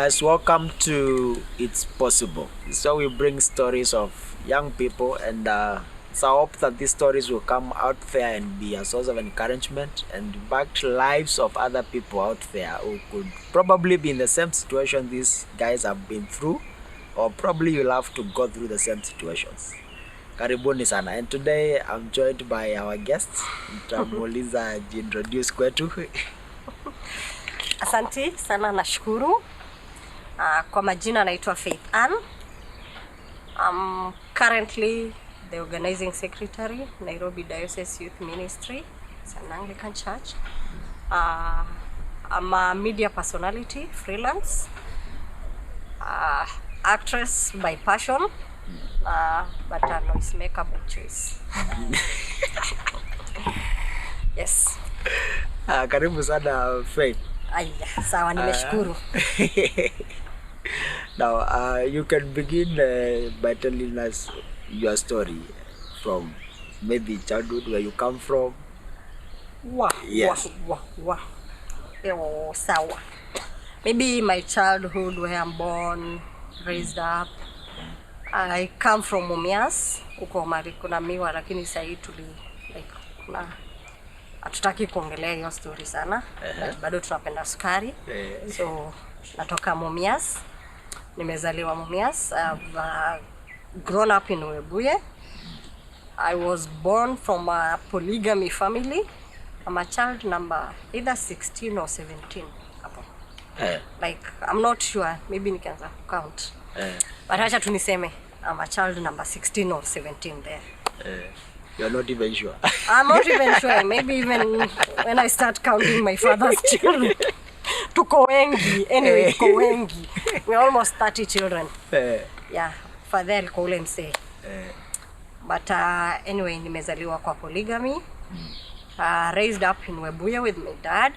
guys, welcome to It's Possible. So we bring stories of young people, and it's our hope that these stories will come out there and be a source of encouragement and impact lives of other people out there who could probably be in the same situation these guys have been through, or probably you'll have to go through the same situations. Karibuni sana. And today I'm joined by our guests. Nitamuuliza jintroduce kwetu. Asante sana, nashukuru. Kwa majina naitwa Faith Ann. I'm currently the organizing secretary, Nairobi Diocese Youth Ministry. It's an Anglican church. I'm a media personality, freelance, actress by passion, but a noise maker by choice. Yes. Karibu sana Faith. Aya, sawa, nimeshukuru. Now, you can begin by telling us your story from maybe childhood, where you come from. Yes. Sawa. Maybe my childhood, where I'm born, raised up. I come from Mumias, huko mali kuna miwa, lakini sasa like kuna hatutaki kuongelea hiyo story sana. Bado tunapenda sukari. So natoka Mumias. Nimezaliwa Mumias. I've grown up in Webuye. I was born from a polygamy family. I'm a child number either 16 or 17. Like, I'm not sure, maybe nikianza count. But acha tuniseme I'm a child number 16 or 17 there. You're not even sure. I'm not even sure. Maybe even when I start counting my father's children. Tuko wengi. Anyway, tuko wengi. We're almost 30 children. Yeah, father alikuwa ule msee. But anyway, nimezaliwa kwa polygamy. Raised up in Webuye with my dad,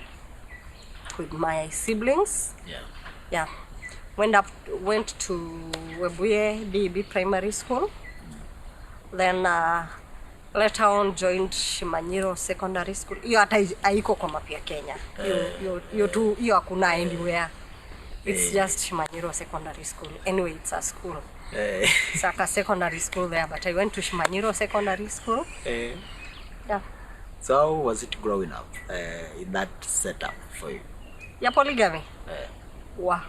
with my siblings. Yeah. Went to Webuye DB Primary School. Then later on joined Shimanyiro Secondary School. Hiyo hata haiko kwa mapia Kenya. Hiyo hakuna anywhere. It's just Shimanyiro Secondary School. Anyway, it's a school. It's like a secondary school there, but I went to Shimanyiro Secondary School. Yeah. So how was it growing up in that setup for you? Yeah, polygamy. Wow.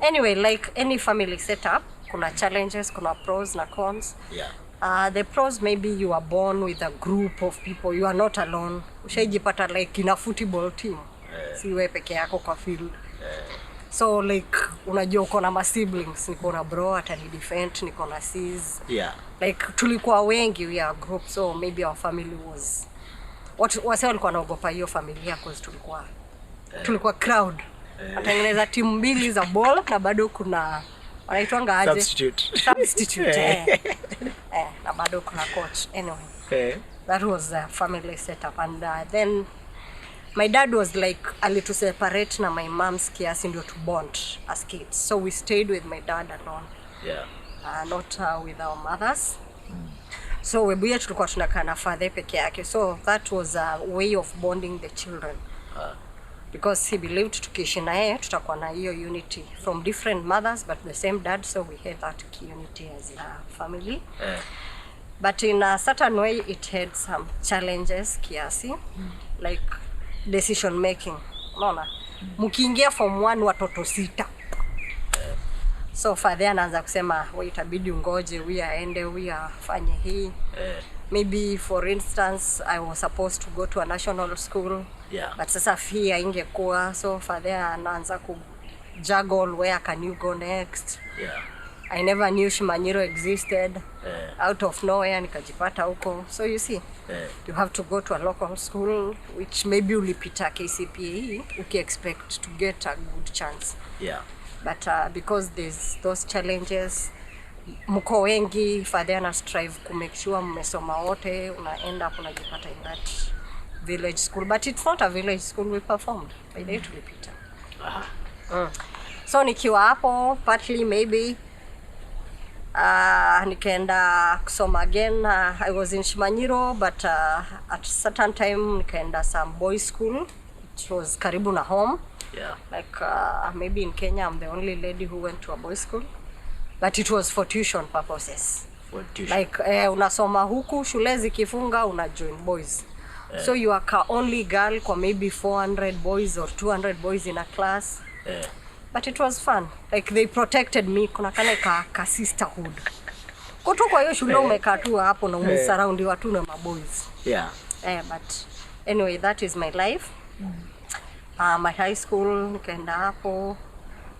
Anyway, like any family setup, kuna challenges, kuna pros na cons. Yeah. The pros, maybe you are born with a group of people. You are not alone. Ushaijipata like in a football team. Si wewe peke yako kwa field. So like unajua uko na ma siblings, niko na bro atani defend, niko na sis. Yeah. Like tulikuwa wengi, we are a group, so maybe our family was wase walikuwa naogopa hiyo familia cause tulikuwa crowd. Atengeneza timu mbili za ball na bado kuna wanaitwanga aje? Substitute. Na bado kuna coach. Anyway. That was a family setup, and then my dad was like a little separate na my mom's kiasi ndio to bond as kids. So we stayed with my dad alone. Yeah. Not with our mothers. So Webuye tulikuwa tunakaa na father peke yake. So that was a way of bonding the children. Because he believed tukiishi na yeye tutakuwa na hiyo unity from different mothers but the same dad, so we had that unity as a family. But in a certain way it had some challenges kiasi, like decision making. Unaona? Mkiingia form 1 watoto 6. So father anaanza kusema wewe itabidi ungoje, we aende, we afanye hii. Maybe for instance I was supposed to go to a national school. Yeah. But sasa fee haingekuwa, so father anaanza ku juggle where can you go next. Yeah. I never knew Shimanyiro existed. Out of nowhere nikajipata huko. So you see, you have to go to a local school which maybe ulipita KCPE uki expect to get a good chance. Yeah. But because there's those challenges, mko wengi, father ana strive to make sure mmesoma wote, una end up unajipata in that village school. But it's not a village school, we performed. By the way tulipita. So nikiwa hapo, partly maybe nikaenda kusoma again. I was in Shimanyiro, but at certain time nikaenda some boys school, which was karibu na home. Yeah. Like maybe in Kenya I'm the only lady who went to a boys school, but it was for tuition purposes. For tuition. Like unasoma huku shule zikifunga una join boys. So you are only girl kwa maybe 400 boys or 200 boys in a class. But it was fun. Like they protected me, kuna kale ka sisterhood. Kutu kwa hiyo shule umekaa tu hapo na umesurround watu na maboys. Yeah. But anyway, that is my life. My high school nikaenda hapo.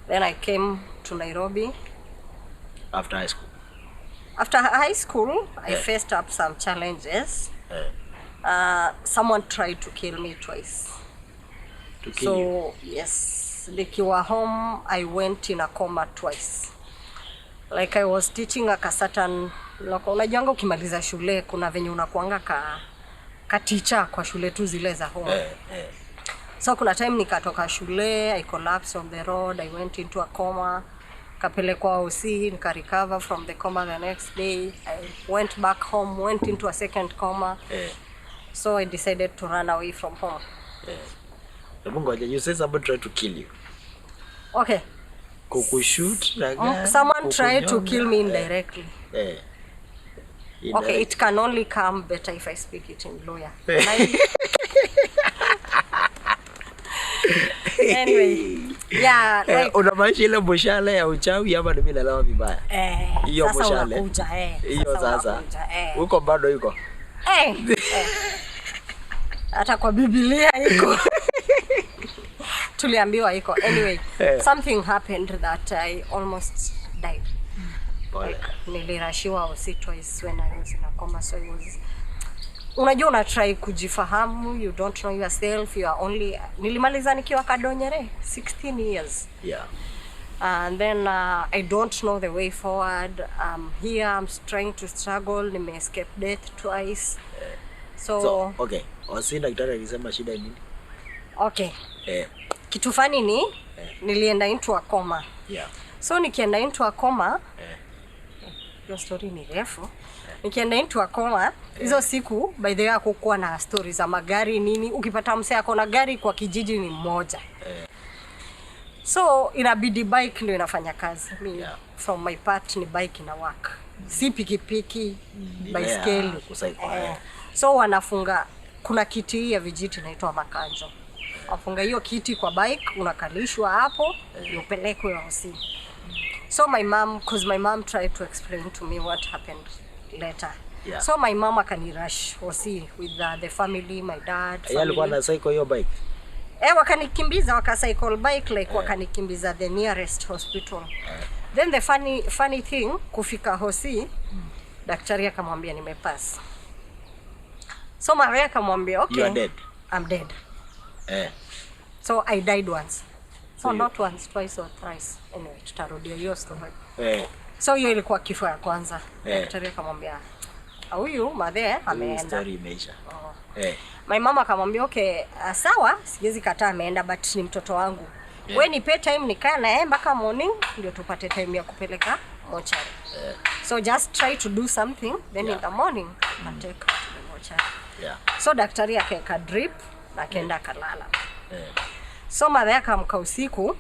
Then I came to Nairobi. After high school? After high school, I faced up some challenges. Someone tried to kill me twice. To kill you? So, yes, nikiwa home, I went in a coma twice. Like I was teaching a certain, unajuanga ukimaliza shule, kuna venye unakuanga ka teacher kwa shule tu zile za home. So kuna time nikatoka shule, I collapsed on the road, I went into a coma. Kapelekwa OC, nika recover from the coma the next day. I went back home, went into a second coma. So I decided to run away from home. You said somebody tried to kill you. Okay. Shoot? Someone tried to kill me indirectly. Okay, it can only come better if I speak it in lawyer. Anyway, yeah, like unamaanisha ile boshale ya uchawi ama mimi nalawa vibaya? Hiyo boshale. Hiyo sasa. Uko bado yuko? Hata kwa Biblia iko. Tuliambiwa iko. Anyway, something happened that I almost died. Like nilirashiwa OC twice when I was in a coma, so it was unajua una try kujifahamu, you don't know yourself, you are only nilimaliza nikiwa kadonyere 16 years. Yeah. And then I don't know the way forward. Here I'm trying to struggle, nime escape death twice. So okay, wasi daktari alisema shida ni nini? Okay. Kitu fani ni nilienda into a coma. Yeah. So nikienda into a coma, your story ni refu. Nikienda into a coma, hizo siku by the way hakukuwa na stories za magari nini, ukipata msee ako na gari kwa kijiji ni mmoja. So inabidi bike ndio inafanya kazi. From my part ni bike ina work. Si pikipiki, baiskeli. So wanafunga kuna kiti ya vijiti inaitwa makanjo. Wafunga hiyo kiti kwa bike, unakalishwa hapo, upelekwe hosi. So my mom, because my mom tried to explain to me what happened later. Yeah. So my mom akanirush hosi with the family, my dad. Yeye alikuwa na cycle hiyo bike. Wakanikimbiza wakacycle bike like wakanikimbiza the nearest hospital. Then the funny thing, kufika hosi, daktari akamwambia nimepass. So Maria akamwambia okay, you are dead. I'm dead. So I died once. So not once, twice or thrice. Anyway, tutarudia hiyo story. So hiyo ilikuwa kifo ya kwanza. Daktari akamwambia huyu madhe ameenda. Story imeisha. My mama akamwambia okay, sawa, siwezi kataa ameenda but ni mtoto wangu. Wewe nipe time nikae naye mpaka morning ndio tupate time ya kupeleka mochari. So just try to do something then in the morning and take her to the mochari. So daktari akaweka drip na kaenda kalala. So madhe akamka usiku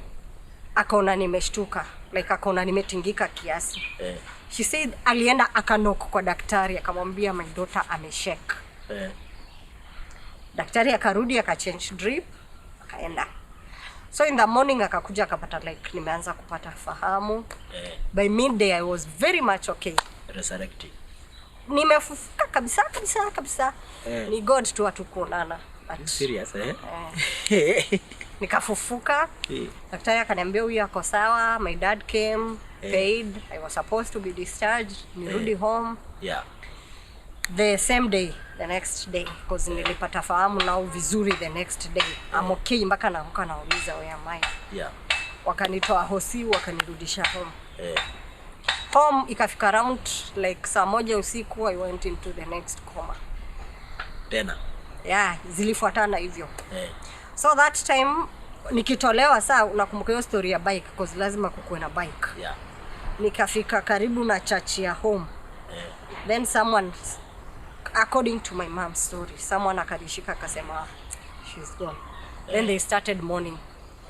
akaona nimeshtuka, like akaona nimetingika kiasi. She said alienda akanok kwa daktari akamwambia my daughter ameshake. Daktari akarudi akachange drip akaenda. So in the morning akakuja akapata like nimeanza kupata fahamu. By midday I was very much okay. Resurrected. Nimefufuka kabisa. Ni God tu atukuonana. Serious Nikafufuka. Daktari akaniambia huyu ako sawa. My dad came, paid. I was supposed to be discharged. Nirudi home. The same day, the next day, because nilipata fahamu nao vizuri the next day. I'm okay mpaka naamka nauliza where am I? Wakanitoa hosi wakanirudisha home. Home ikafika around like saa 1 usiku I went into the next coma. Tena. Zilifuatana hivyo. So that time nikitolewa saa unakumbuka hiyo story ya bike because lazima kukuwe na bike. Nikafika karibu na church ya home. Then someone, according to my mom's story, someone akadishika akasema she's gone. Then they started mourning.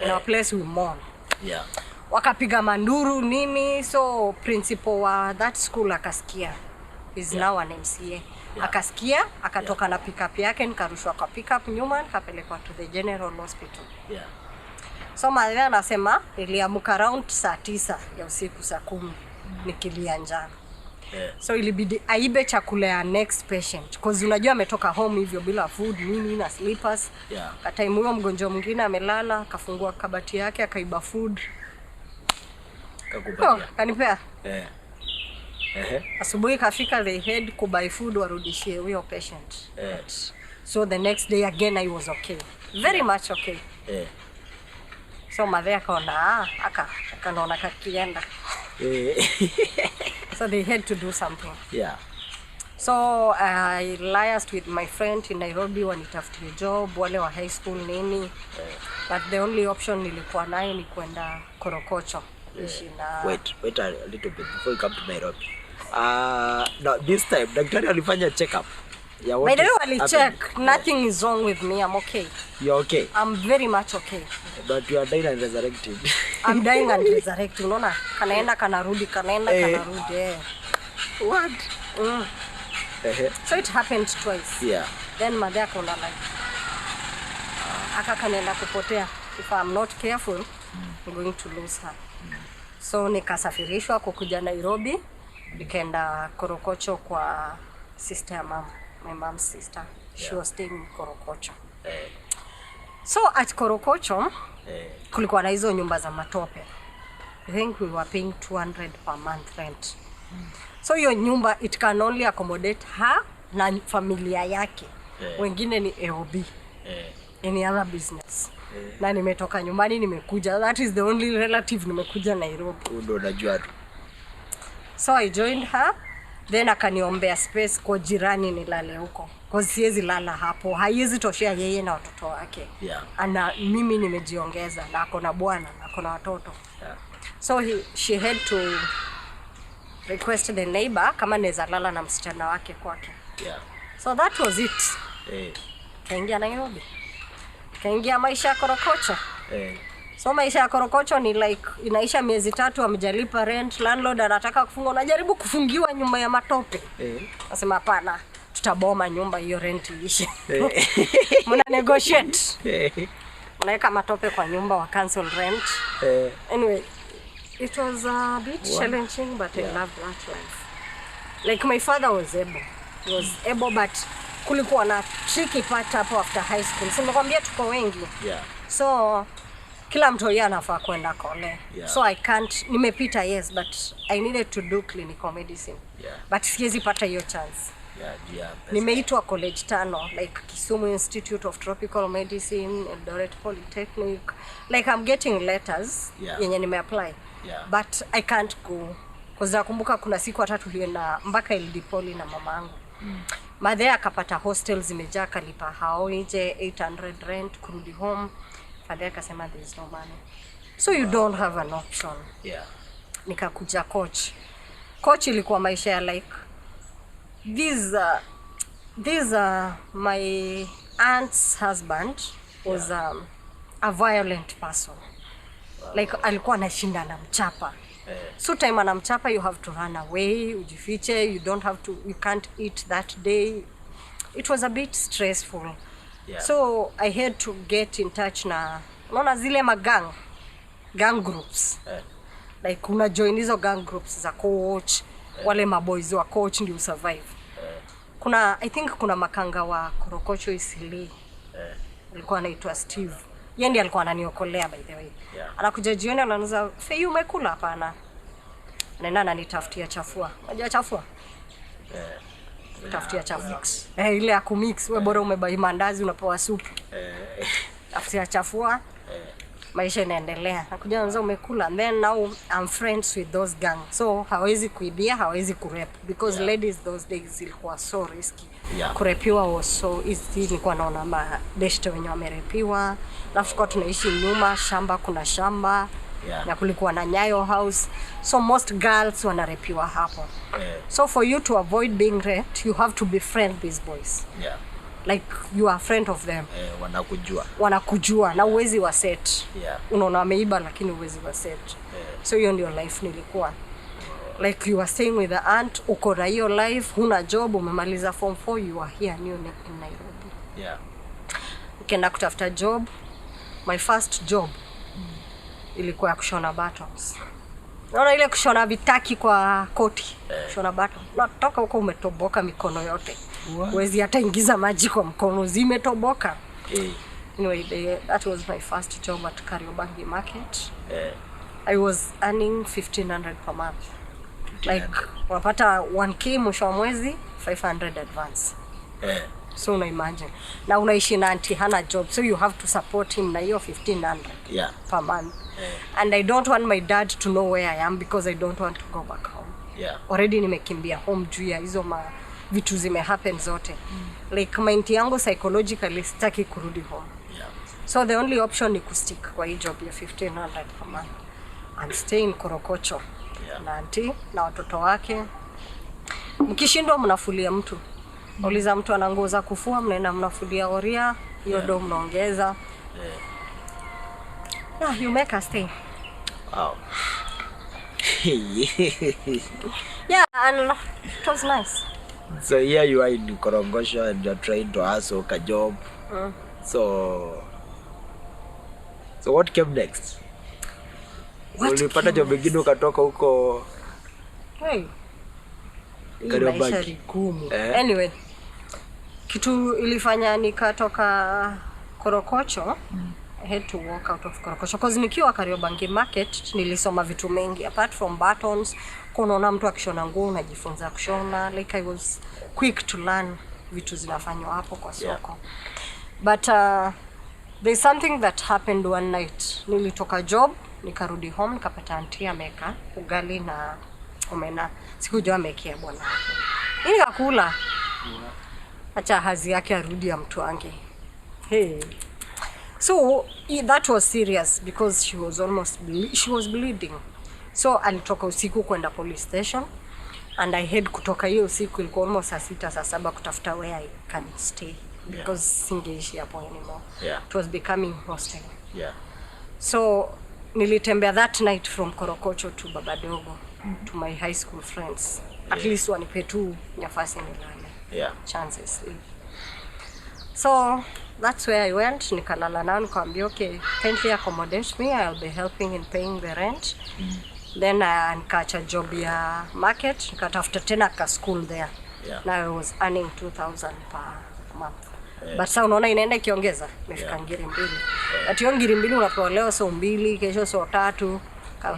In our place we mourn. Yeah. Wakapiga manduru nini, so principal wa that school akasikia. Is now an MCA. Akasikia, akatoka na pickup yake, nikarushwa kwa pickup nyuma, nikapelekwa to the General Hospital. Yeah. So madhe anasema niliamka around saa 9 ya usiku saa 10 nikilia njaa. So ilibidi aibe chakula ya next patient because unajua ametoka home hivyo bila food nini na slippers. Time huyo mgonjwa mwingine amelala, akafungua kabati yake akaiba food. Kakupatia. Kanipea. Asubuhi kafika, they had to buy food warudishie huyo patient. So the next day again I was okay. Very much okay. So madhe akaona akanaona kakienda. So they had to do something. Yeah. So I liaised with my friend in Nairobi wanitafutie job wale wa high school nini. But the only option nilikuwa nayo ni kwenda Korokocho. Wait a little bit before you come to Nairobi. No, this time daktari alifanya check up. Yeah, what is check. Nothing is wrong with me. I'm okay. You're okay? I'm very much okay. But you are dying and resurrecting. I'm dying and resurrecting. Unaona? Kanaenda kanarudi, kanaenda kanarudi. What? So it happened twice. Yeah. Then madhe akaona like kanaenda kupotea. If I'm not careful, I'm going to lose her. So nikasafirishwa kukuja Nairobi, nikaenda Korokocho kwa sister ya mama, my mom's sister. She was staying in Korokocho. So at Korokocho, kulikuwa na hizo nyumba za matope. I think we were paying 200 per month rent. So hiyo nyumba it can only accommodate her na familia yake. Wengine ni AOB. Any other business. Na nimetoka nyumbani nimekuja. That is the only relative nimekuja Nairobi. Ndio najua tu. So I joined her. Then akaniombea space kwa jirani nilale huko. Kwa siwezi lala hapo. Haiwezi toshea yeye na watoto wake. Ana mimi nimejiongeza na ako na bwana na ako na watoto. So she had to request the neighbor kama naweza lala na msichana wake kwake. So that was it. Kaingia Nairobi. Kaingia maisha ya Korokocho. So maisha ya Korokocho ni like inaisha miezi 3 amejalipa rent, landlord anataka kufunga, unajaribu kufungiwa nyumba ya matope. Nasema hapana, tutaboma nyumba hiyo rent iishe. Mna negotiate. Unaweka matope kwa nyumba wa cancel rent. Anyway, it was a bit challenging but I loved that life. Like my father was able. He was able but kulikuwa na tricky part hapo after high school. So nimekwambia tuko wengi. So kila mtu yeye anafaa kwenda kole. So I can't, nimepita yes but I needed to do clinical medicine. But siwezi pata hiyo chance. Nimeitwa college 5 like Kisumu Institute of Tropical Medicine, Eldoret Polytechnic. Like I'm getting letters yenye nimeapply. But I can't go. Because nakumbuka kuna siku hata tulienda mpaka LD Poly na mamangu. Madhe akapata hostels zimejaa, kalipa hao nje 800 rent kurudi home. Father akasema there is no money. So you don't have an option. Nikakuja coach. Coach ilikuwa maisha ya like this my aunt's husband was a violent person. Like alikuwa anashinda na mchapa. So time anamchapa you have to run away, ujifiche, you can't eat that day. It was a bit stressful. So I had to get in touch na unaona zile gang groups. Like una join hizo gang groups za coach, wale maboys wa coach ndio survive. I think kuna makanga wa Korokocho Isili. Alikuwa anaitwa Steve. Yeye ndiye alikuwa ananiokolea by the way. Anakuja jioni ananiuliza, "Fei umekula hapana?" Nenda ananitafutia chafua. Unajua chafua? Tafutia chafua. Ile ya kumix, wewe bora umebai mandazi unapewa supu. Tafutia chafua. Maisha inaendelea. Nakuja anza umekula. And then now I'm friends with those gang. So hawezi kuibia, hawezi kurep because ladies those days ilikuwa so risky. Kurepiwa was so easy. Nilikuwa naona madeshte wenye wamerepiwa. Alafu kwa tunaishi nyuma, shamba kuna shamba. Na kulikuwa na Nyayo house. So most girls wanarepiwa hapo. So for you to avoid being raped, you have to befriend these boys. like you are a friend of them. Wanakujua na uwezi wa set. Unaona ameiba lakini uwezi wa set. So hiyo ndio life nilikuwa. Like you are staying with the aunt, uko na hiyo life, huna job, umemaliza form 4, you are here new in Nairobi. Ukienda kutafuta job, my first job ilikuwa ya kushona buttons. Naona ile kushona vitaki kwa koti. Kushona button. Natoka huko umetoboka mikono yote. Huwezi hata ingiza maji kwa mkono, zimetoboka. Anyway, that was my first job at Kariobangi Market. I was earning 1,500 per month. Like unapata 1k mwisho wa mwezi, 500 advance. So una imagine. Na unaishi na auntie hana job, so you have to support him na hiyo 1,500 per month. And I don't want my dad to know where I am because I don't want to go back home. Already nimekimbia home juu ya hizo vitu zime happen zote. Like mind yangu psychologically sitaki kurudi home. So the only option ni kustick kwa hii job ya 1,500 per month. And stay in Korokocho. Na auntie na watoto wake. Mkishindwa mnafulia mtu. Uliza mtu ana nguo za kufua, mnaenda mnafulia oria, hiyo ndo mnaongeza. You make us stay. Wow. And it was nice. So here you are in Korogosho and you're trying to hustle a job. So what came next? Ulipata job ingine ukatoka huko? Kariobangi. Anyway, kitu ilifanya nikatoka Korokocho. I had to walk out of Korokocho because nikiwa Kariobangi Market nilisoma vitu mengi apart from buttons. Kunaona mtu akishona nguo unajifunza kushona. Like I was quick to learn vitu zinafanywa hapo kwa soko. But there's something that happened one night. Nilitoka job, nikarudi home, nikapata auntie ameka ugali na omena. Sikujua amekia bwana. Nikakula. Acha hazi yake arudi ya mtu wange. So that was serious because she was bleeding. So alitoka usiku kwenda police station and I had kutoka hiyo usiku ilikuwa almost 6 7 kutafuta where I can stay because singeishi hapo anymore. It was becoming hostile. So nilitembea that night from Korokocho to Babadogo to my high school friends. At least wanipe tu nafasi nilale. Chances. So that's where I went. Nikalala nao nikamwambia okay, kindly accommodate me, I'll be helping in paying the rent. Then nikaacha job ya market, nikatafuta tena ka school there. Now I was earning 2,000 per month. But sasa unaona inaenda ikiongeza, nimefika ngiri 2. Ati ngiri 2 unapewa leo so 2, kesho so 3,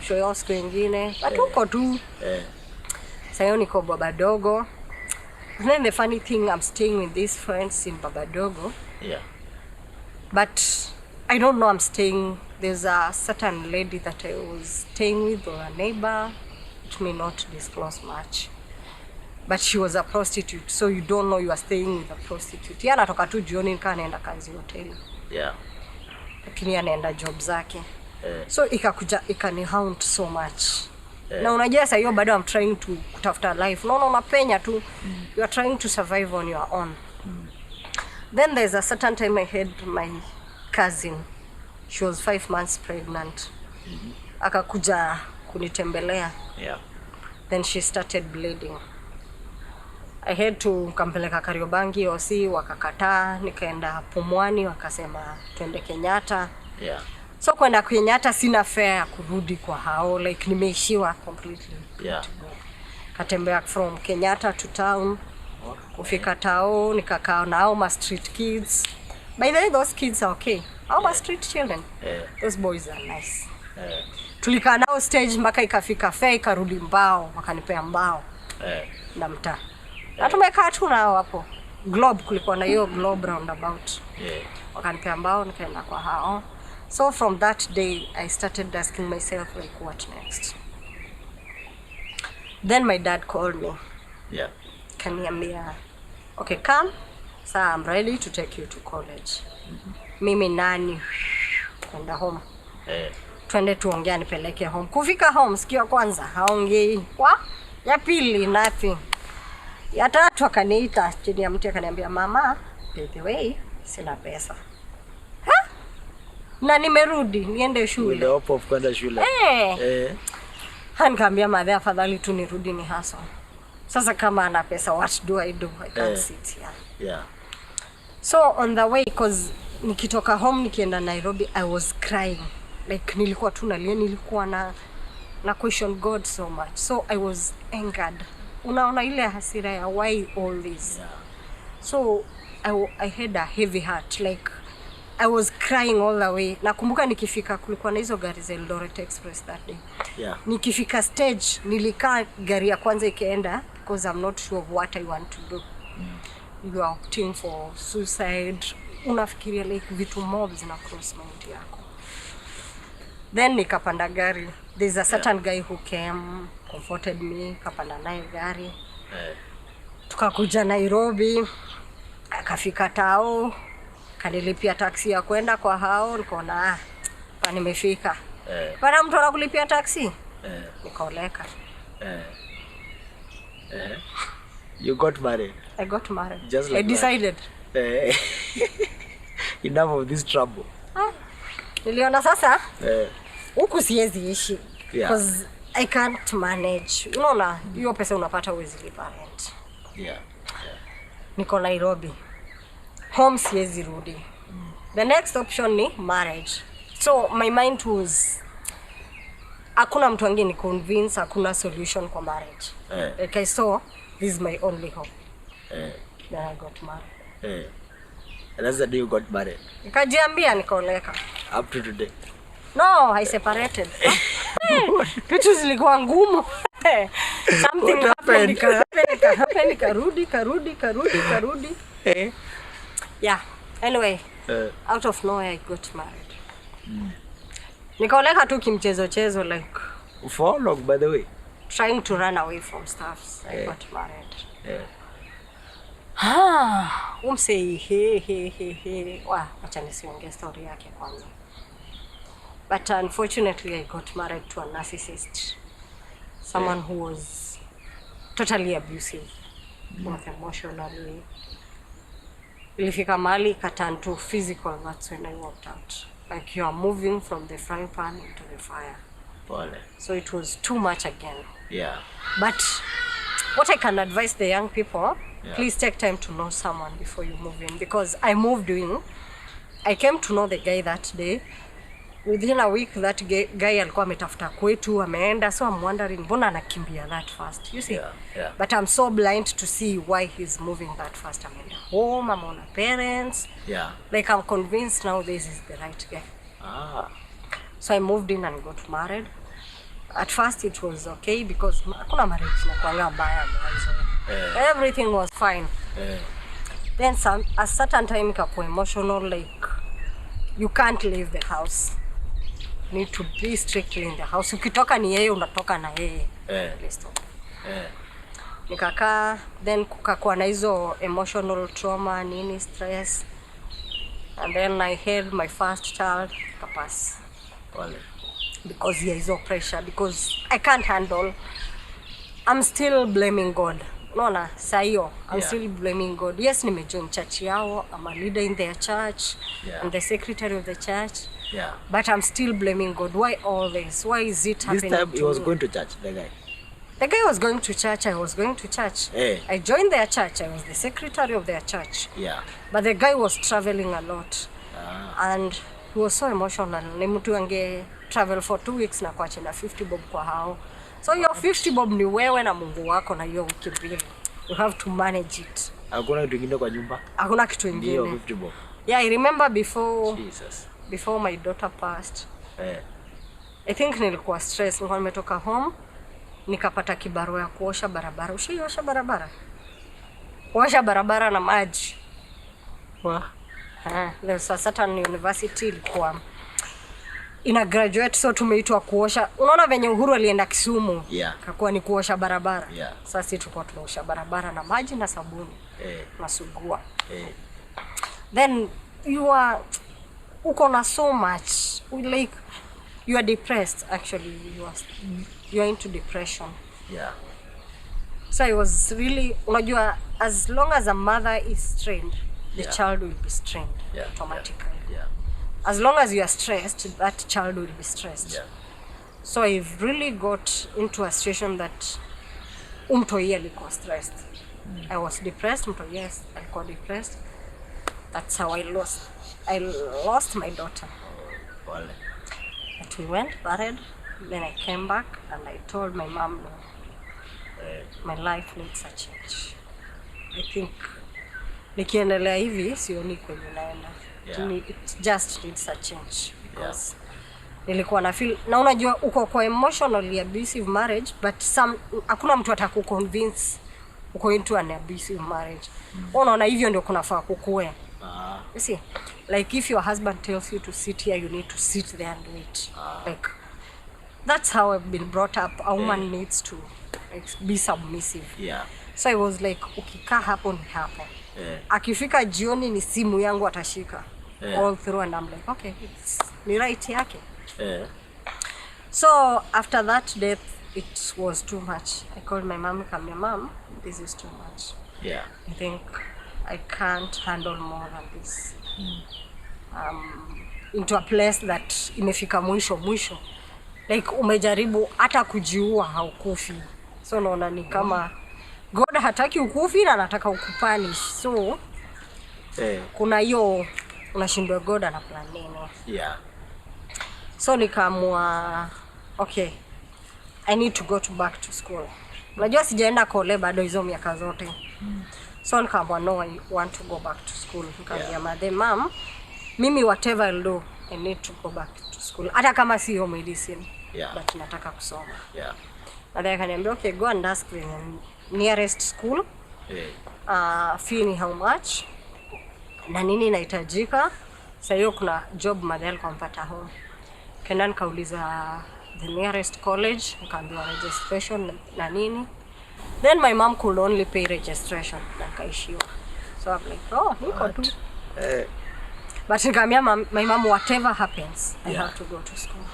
kesho siku nyingine. But uko tu. Sasa niko Babadogo. Then the funny thing, I'm staying with these friends in Babadogo. But I don't know I'm staying. There's a certain lady that I was staying with or a neighbor. It may not disclose much. But she was a prostitute. So you don't know you are staying with a prostitute. Yeye anatoka tu jioni nikaa anaenda kazi hoteli. Lakini anaenda job zake. So ikakuja ikani haunt so much. Na unajua sasa hiyo bado I'm trying to kutafuta life. Unaona unapenya tu. You are trying to survive on your own. Then there's a certain time I had my cousin. She was 5 months pregnant. Akakuja kunitembelea. Then she started bleeding. I had to kampeleka Kariobangi OC wakakataa, nikaenda Pumwani wakasema twende Kenyatta. So kwenda Kenyatta sina fare ya kurudi kwa hao, like nimeishiwa completely. Katembea from Kenyatta to town. Kufika tao nikakaa nao ma street kids. By the way, those kids are okay. Our street children. Those boys are nice. Tulikaa nao stage mpaka ikafika fare ikarudi Mbao, wakanipea Mbao. Na mtaa. Na tumekaa tu nao hapo. Globe kulikuwa na hiyo Globe roundabout. Wakanipea Mbao nikaenda kwa hao. So from that day I started asking myself like what next. Then my dad called me. Kaniambia, okay, come. So I'm ready to take you to college. Mimi nani kwenda home. Twende tuongea nipeleke home. Kufika home siku ya kwanza haongei. Ya pili nothing. Ya tatu akaniita chini ya mti akaniambia, mama, by the way, sina pesa. Ha? Na nimerudi niende shule. With the hope of kwenda shule. Nikamwambia madhe afadhali tu nirudi ni hustle. Sasa kama ana pesa, what do? I can't sit here. Yeah. So on the way, cause nikitoka home nikienda Nairobi, I was crying. Like nilikuwa tu nalia, nilikuwa na question God so much. So I was angered. Unaona ile hasira ya why all this. Yeah. So I had a heavy heart, like I was crying all the way. Nakumbuka nikifika kulikuwa na hizo gari za Eldoret Express that day. Yeah. Nikifika stage nilikaa gari ya kwanza ikaenda because I'm not sure of what I want to do. You are opting for suicide. Unafikiria like vitu mob zina cross mind yako. Then nikapanda gari. There's a certain guy who came, comforted me, kapanda naye gari. Tukakuja Nairobi, akafika Tao, kanilipia taxi ya kwenda kwa hao, nikaona pa nimefika. Bana mtu anakulipia taxi? Nikaoleka. You got married? I got married. Just like I decided. Enough of this trouble. Niliona sasa huku siwezi ishi. Yeah. Because I can't manage. Unaona, hiyo pesa unapata uwezi lipa rent. Yeah. Niko Nairobi. Home siwezi rudi. The next option ni marriage. So my mind was hakuna mtu angeni convince, hakuna solution kwa marriage. Like I saw, this is my only hope. Then I got married. And that's the day you got married? Nikajiambia nikaoleka. Up to today? No, I separated. Vitu zilikuwa ngumu. Something happened. Karudi. Yeah. Anyway, out of nowhere I got married. Nikaoleka tu kimchezo like. For how long, by the way? Trying to run away from stuff. I got married. Umsei he. Acha nisiongee story yake kwanza. But unfortunately I got married to a narcissist. Someone who was totally abusive, both emotionally. Ilifika mali katan to physical, that's when I walked out. Like you are moving from the frying pan into the fire. So it was too much again. Yeah. But what I can advise the young people, please take time to know someone before you move in. Because I moved in, I came to know the guy that day. Within a week, that guy alikuwa ametafuta kwetu, ameenda, so I'm wondering, mbona anakimbia that fast, you see? Yeah. But I'm so blind to see why he's moving that fast. I'm in home, I'm on parents. Yeah. Like I'm convinced now this is the right guy. So I moved in and got married. At first it was okay because hakuna marriage inakuanga mbaya mwanzo. Everything was fine. Then a certain time ikakuwa emotional, like you can't leave the house. You need to be strictly in the house. Ukitoka ni yeye, unatoka na yeye. Nikakaa, then kukakuwa na hizo emotional trauma, nini, stress. And then I had my first child, kapas. Because there is no pressure, because I can't handle. I'm still blaming God. Nona, sayo, I'm still blaming God. Yes, nimejoin church yao. I'm a leader in their church. I'm the secretary of the church. But I'm still blaming God. Why all this? Why is it happening? This time he was going to church, the guy. The guy was going to church. I was going to church. I joined their church. I was the secretary of their church. But the guy was traveling a lot. And he was so emotional. Ni mtu ange travel for 2 weeks na kuacha na 50 bob kwa hao. So your 50 bob ni wewe na Mungu wako na hiyo wiki mbili. You have to manage it. Hakuna kitu kingine kwa nyumba? Hakuna kitu kingine. Hiyo 50 bob. Yeah, I remember before Jesus. Before my daughter passed. I think nilikuwa stress. Nilikuwa nimetoka home, nikapata kibarua ya kuosha barabara. Ushiosha barabara? Kuosha barabara na maji. There's a certain university ilikuwa ina graduate, so tumeitwa kuosha. Unaona venye Uhuru alienda Kisumu? Kakuwa ni kuosha barabara. Sasa sisi tulikuwa tunaosha barabara na maji na sabuni. Nasugua. Then you are uko na so much, like you are depressed. Actually you are into depression. So I was really, unajua, as long as a mother is trained, the child will be strained automatically. Yeah. As long as you are stressed, that child will be stressed. Yeah. So I've really got into a situation that mtoi alikuwa stressed. I was depressed, mtoi alikuwa depressed. That's how I lost my daughter. Well. But we went married, then I came back and I told my mom, no, my life needs a change. I think nikiendelea hivi sioni kwenye naenda. It just needs a change because nilikuwa na feel na unajua uko kwa emotionally abusive marriage, but hakuna mtu atakuconvince uko into an abusive marriage. Unaona hivyo ndio kunafaa kukue. You see, like if your husband tells you to sit here, you need to sit there and wait. Like that's how I've been brought up. A woman needs to like, be submissive. Yeah. So I was like, ukikaa hapo ni hapo. Akifika jioni ni simu yangu atashika. All through, and I'm like, okay, it's ni right yake. So after that death, it was too much. I called my mom, come here, mom, this is too much. Yeah. I think I can't handle more than this. Into a place that imefika mwisho. Like umejaribu hata kujiua haukufi. So naona ni kama God hataki ukufi na anataka ukupanish. So kuna hiyo unashindwa God ana plan nini. Yeah. So nikaamua okay, I need to go back to school. Unajua sijaenda kole bado hizo miaka zote. So nikaamua no, I want to go back to school. Nikamwambia mother, mom, mimi whatever I'll do, I need to go back to school. Hata kama sio medicine. But nataka kusoma. Mother akaniambia okay, go and ask the nearest school. Fee ni how much? Na nini inahitajika? Sasa hiyo kuna job mother alikuwa mpata home. Kenda nikauliza the nearest college, nikaambiwa registration na nini. Then my mom could only pay registration na kaishiwa. So I'm like, oh, niko tu. But nikamwambia my mom, whatever happens, I have to go to school.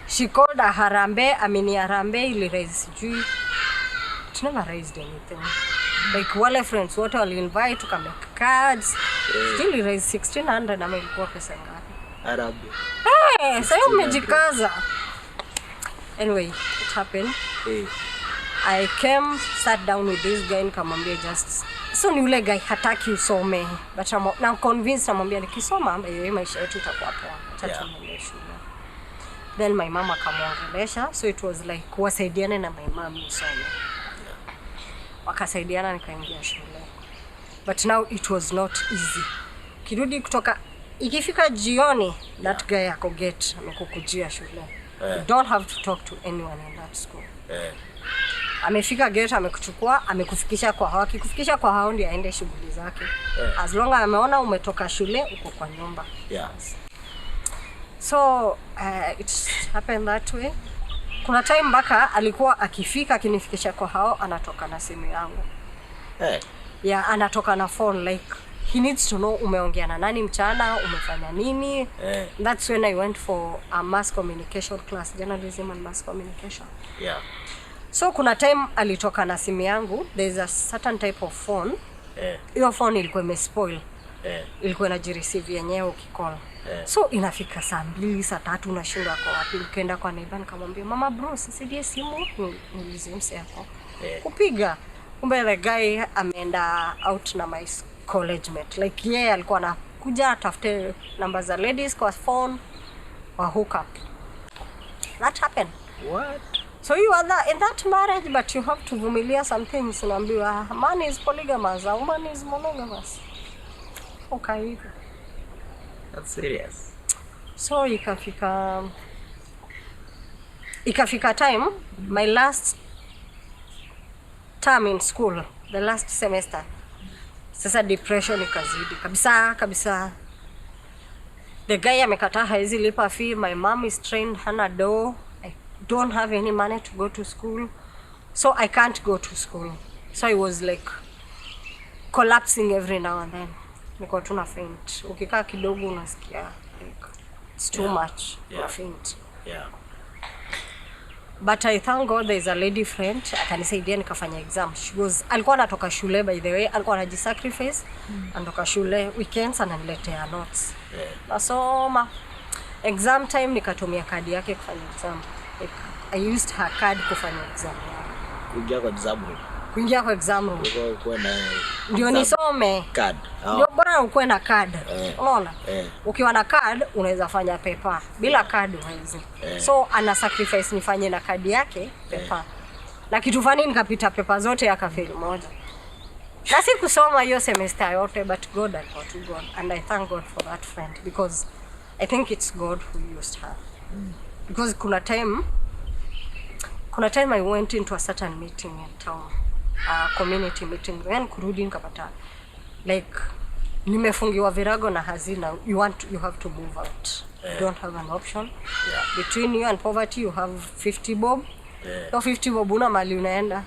She called a harambe, harambe ili raise sijui. It never raised anything. Like wale friends wote wali invite to come make cards. Still raise 1600 na ilikuwa pesa ngapi? Harambe. Sasa umejikaza. Anyway, it happened. I came, sat down with this guy nikamwambia just so ni ule guy hataki usome, but I'm convinced namwambia nikisoma maisha yetu itakuwa poa. Acha tuendelee shule. Then my mama akamwongelesha, so it was like wasaidiane na my mom nisome. Wakasaidiana nikaingia shule. But now it was not easy. Kirudi kutoka ikifika jioni, that guy akoget amekukujia shule. You don't have to talk to anyone in that school. Amefika gate, amekuchukua, amekufikisha kwa hao. Akikufikisha kwa hao ndio aende shughuli zake. As long as ameona umetoka shule uko kwa nyumba. So it happened that way. Kuna time mpaka alikuwa akifika akinifikisha kwa hao anatoka na simu yangu. Anatoka na phone, like he needs to know umeongea na nani mchana, umefanya nini. That's when I went for a mass communication class, journalism and mass communication. So kuna time alitoka na simu yangu. There's a certain type of phone. Your phone ilikuwa imespoil. Ilikuwa inajireceive yenyewe ukicall. So inafika saa 2 saa 3 unashindwa kwa wapi. Nikaenda kwa neighbor nikamwambia mama bro, sisidie simu niulize mse yako. Kupiga. Kumbe the guy ameenda out na my college mate. Like yeye alikuwa anakuja atafute namba za ladies kwa phone wa hook up. That happened. What? So you are in that marriage, but you have to vumilia some things. Unaambiwa man is polygamous, a woman is monogamous. Okay. That's serious. So ikafika time, my last term in school, the last semester. Sasa depression ikazidi kabisa. The guy amekataa haizi lipa fee. My mom is trained, hana do. I don't have any money to go to school. So I can't go to school. So I was like collapsing every now and then. Niko tuna faint. Ukikaa kidogo unasikia like it's too much. Una faint. But I thank God there is a lady friend akanisaidia nikafanya exam. Alikuwa anatoka shule, by the way, alikuwa anajisacrifice anatoka shule weekends ananiletea notes. Nasoma exam time nikatumia kadi yake kufanya exam. Like, I used her card kufanya exam. Kuingia kwa exam room. Ndio nisome card. Ndio bora ukuwe na card. Unaona? Ukiwa na card unaweza fanya paper. Bila card huwezi. So ana sacrifice nifanye na kadi yake paper. Na kitu fani nikapita paper zote akafail moja. Na sikusoma hiyo semester yote, but God alikuwa too good, and I thank God for that friend because I think it's God who used her. Because kuna time I went into a certain meeting in town, a community meeting, when kurudi nikapata like nimefungiwa virago na hazina. You have to move out. You don't have an option. Between you and poverty you have 50 bob. No 50 bob una mali unaenda.